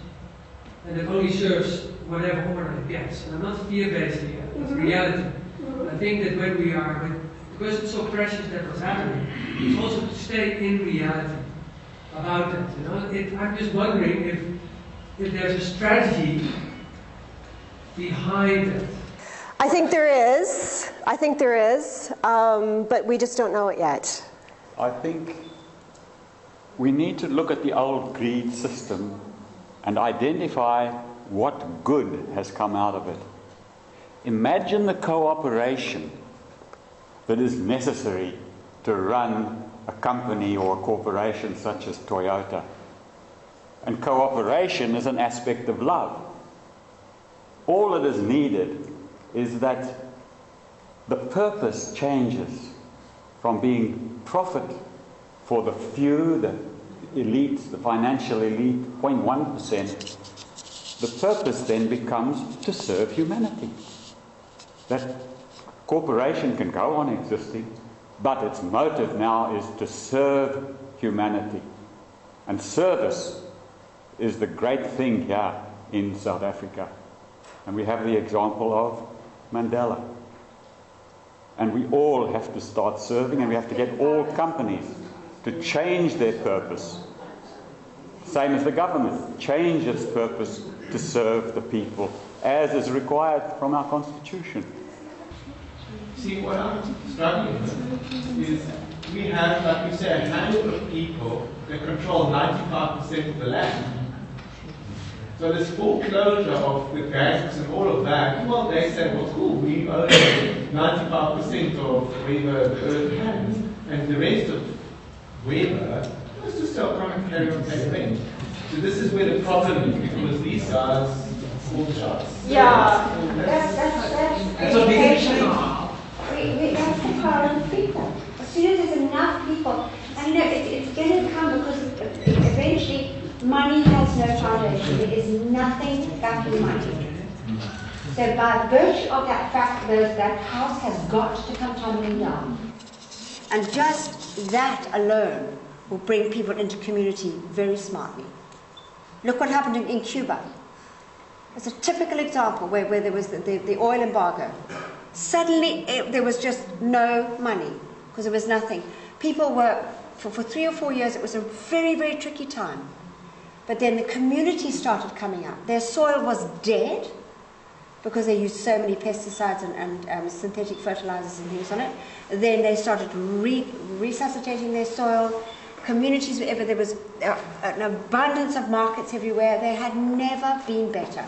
and it only serves whatever order it gets. And I'm not fear-based here, it's reality. I think that when we are, because it's so precious that what's happening, it's also to stay in reality about it. You know, I'm just wondering if there's a strategy behind it. I think there is. But we just don't know it yet. I think we need to look at the old greed system and identify what good has come out of it. Imagine the cooperation that is necessary to run a company or a corporation such as Toyota. And cooperation is an aspect of love. All that is needed is that the purpose changes from being profit for the few, the elite, the financial elite, 0.1%. The purpose then becomes to serve humanity. That corporation can go on existing, but its motive now is to serve humanity. And service is the great thing here in South Africa. And we have the example of Mandela. And we all have to start serving, and we have to get all companies to change their purpose. Same as the government, change its purpose to serve the people, as is required from our Constitution. See, what I'm struggling with is we have, like you say, a handful of people that control 95% of the land. So this foreclosure of the banks and all of that, well, they say, well, cool, we own 95% of where the earth has, and the rest of Weber, let's just come and carry on taking rent. So this is where the problem is, because these guys call the shots. Yeah, that's a big issue. That's the power of people. As soon as there's enough people, and you know, it's going to come because eventually money has no foundation. There is nothing backing money. So by virtue of that fact, that house has got to come tumbling down. And just that alone will bring people into community very smartly. Look what happened in Cuba. It's a typical example where there was the oil embargo. Suddenly there was just no money because there was nothing. People were, for 3 or 4 years, it was a very, very tricky time. But then the community started coming up. Their soil was dead because they used so many pesticides and synthetic fertilizers and things on it. Then they started resuscitating their soil. Communities, wherever there was an abundance of markets everywhere, they had never been better.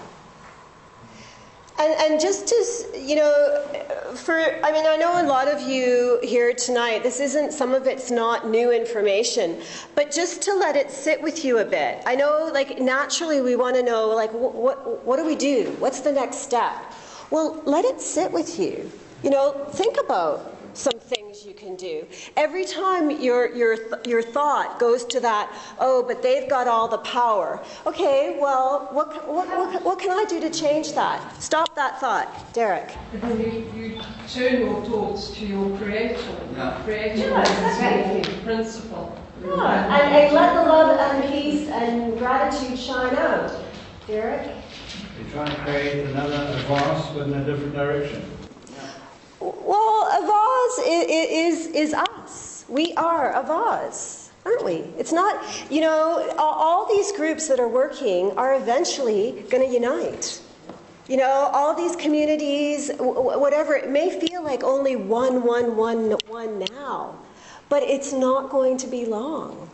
And just as, you know, I know a lot of you here tonight, some of it's not new information, but just to let it sit with you a bit. I know, like, naturally we want to know, like, what do we do? What's the next step? Well, let it sit with you. You know, think about some things you can do. Every time your thought goes to that, oh, but they've got all the power. Okay, well, what can I do to change that? Stop that thought. Derek. And then you turn your thoughts to your creator. Creator exactly. Principle. Yeah, and let the love and peace and gratitude shine out. Derek? You're trying to create another advance, but in a different direction. Well, Avaz is us. We are Avaz, aren't we? It's not, you know, all these groups that are working are eventually going to unite. You know, all these communities, whatever, it may feel like only one now, but it's not going to be long.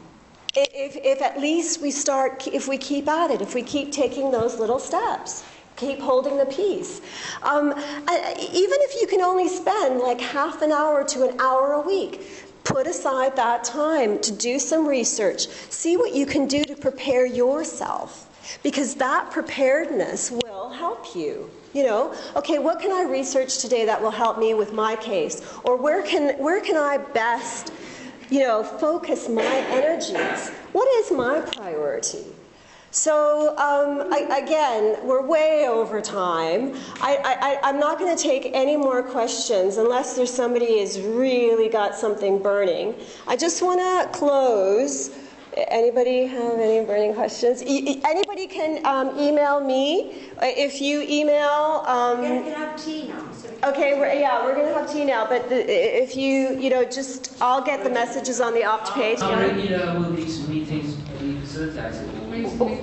If at least if we keep at it, if we keep taking those little steps. Keep holding the peace. Even if you can only spend like half an hour to an hour a week, put aside that time to do some research. See what you can do to prepare yourself. because that preparedness will help you. You know, okay, what can I research today that will help me with my case? Or where can I best, you know, focus my energies? What is my priority? So again, we're way over time. I'm not going to take any more questions unless there's somebody who's really got something burning. I just want to close. Anybody have any burning questions? Anybody can email me. If you email... We're going to have tea now. Okay, we're going to have tea now, but if you know, just, I'll get the messages on the OPPT page. How regular will these meetings be facilitated?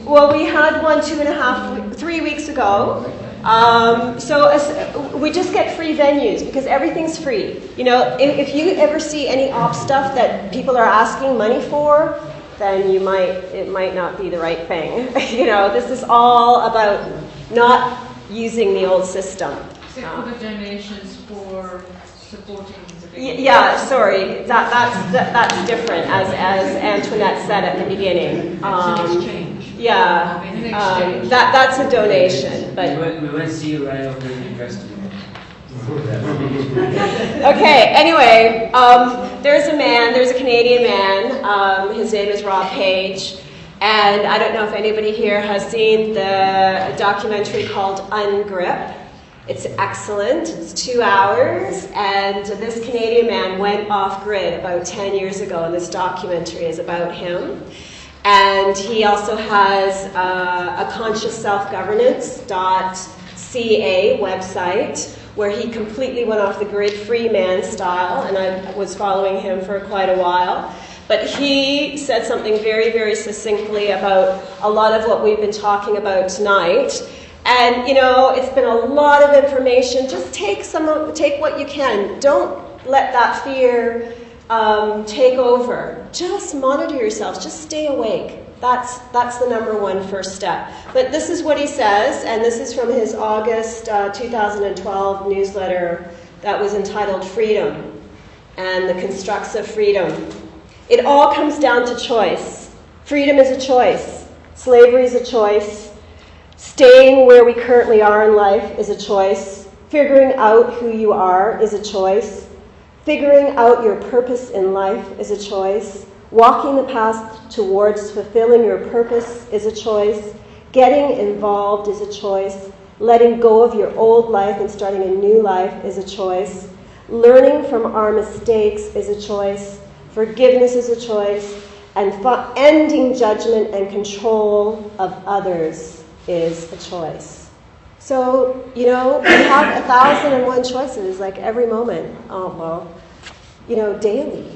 Well, we had one 3 weeks ago. So we just get free venues because everything's free. You know, if you ever see any op stuff that people are asking money for, then it might not be the right thing. You know, this is all about not using the old system. Except for the donations for supporting the yeah, sorry, that's different, as Antoinette said at the beginning. Yeah, that's a donation. But we won't see you right over the festival. Okay, anyway, there's a Canadian man, his name is Rob Page, and I don't know if anybody here has seen the documentary called Ungrip. It's excellent, it's 2 hours, and this Canadian man went off-grid about 10 years ago, and this documentary is about him. And he also has a conscious self-governance.ca website, where he completely went off the grid, free man style, and I was following him for quite a while. But he said something very, very succinctly about a lot of what we've been talking about tonight. And, you know, it's been a lot of information. Just take what you can. Don't let that fear take over. Just monitor yourselves. Just stay awake. That's the number one first step. But this is what he says, and this is from his August 2012 newsletter that was entitled Freedom and the Constructs of Freedom. It all comes down to choice. Freedom is a choice. Slavery is a choice. Staying where we currently are in life is a choice. Figuring out who you are is a choice. Figuring out your purpose in life is a choice. Walking the path towards fulfilling your purpose is a choice. Getting involved is a choice. Letting go of your old life and starting a new life is a choice. Learning from our mistakes is a choice. Forgiveness is a choice. And ending judgment and control of others is a choice. So, you know, we have 1,001 choices, like every moment. Daily.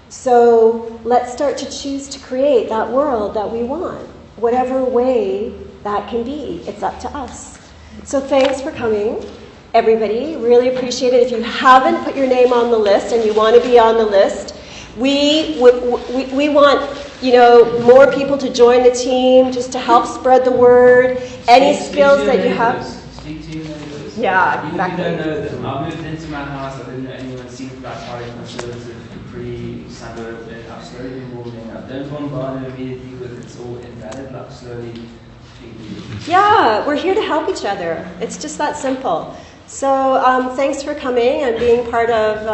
So let's start to choose to create that world that we want, whatever way that can be. It's up to us. So thanks for coming, everybody. Really appreciate it. If you haven't put your name on the list and you want to be on the list, we want, you know, more people to join the team just to help spread the word. Any skills that you have. Speak to your neighbors. Yeah, exactly. You don't know them. I moved into my house. I didn't know anyone seemed like highly conservative, Capri, suburb. I've slowly been warming up. Don't bombard them immediately with it's all invalid. Like slowly. Yeah, we're here to help each other. It's just that simple. So thanks for coming and being part of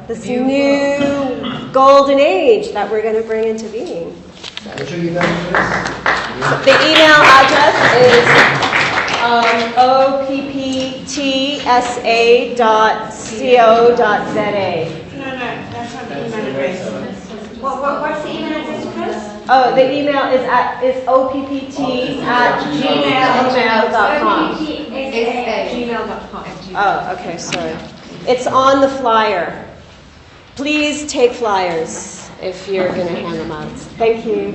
this new golden age that we're going to bring into being. What's your email address? The email address is opptsa.co.za. No, that's not the email address. What's the email address, Chris? Oh, the email is oppt@gmail.com. gmail.com. Oh, okay, sorry. It's on the flyer. Please take flyers if you're going to hand them out. Thank you.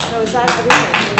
So is that everything?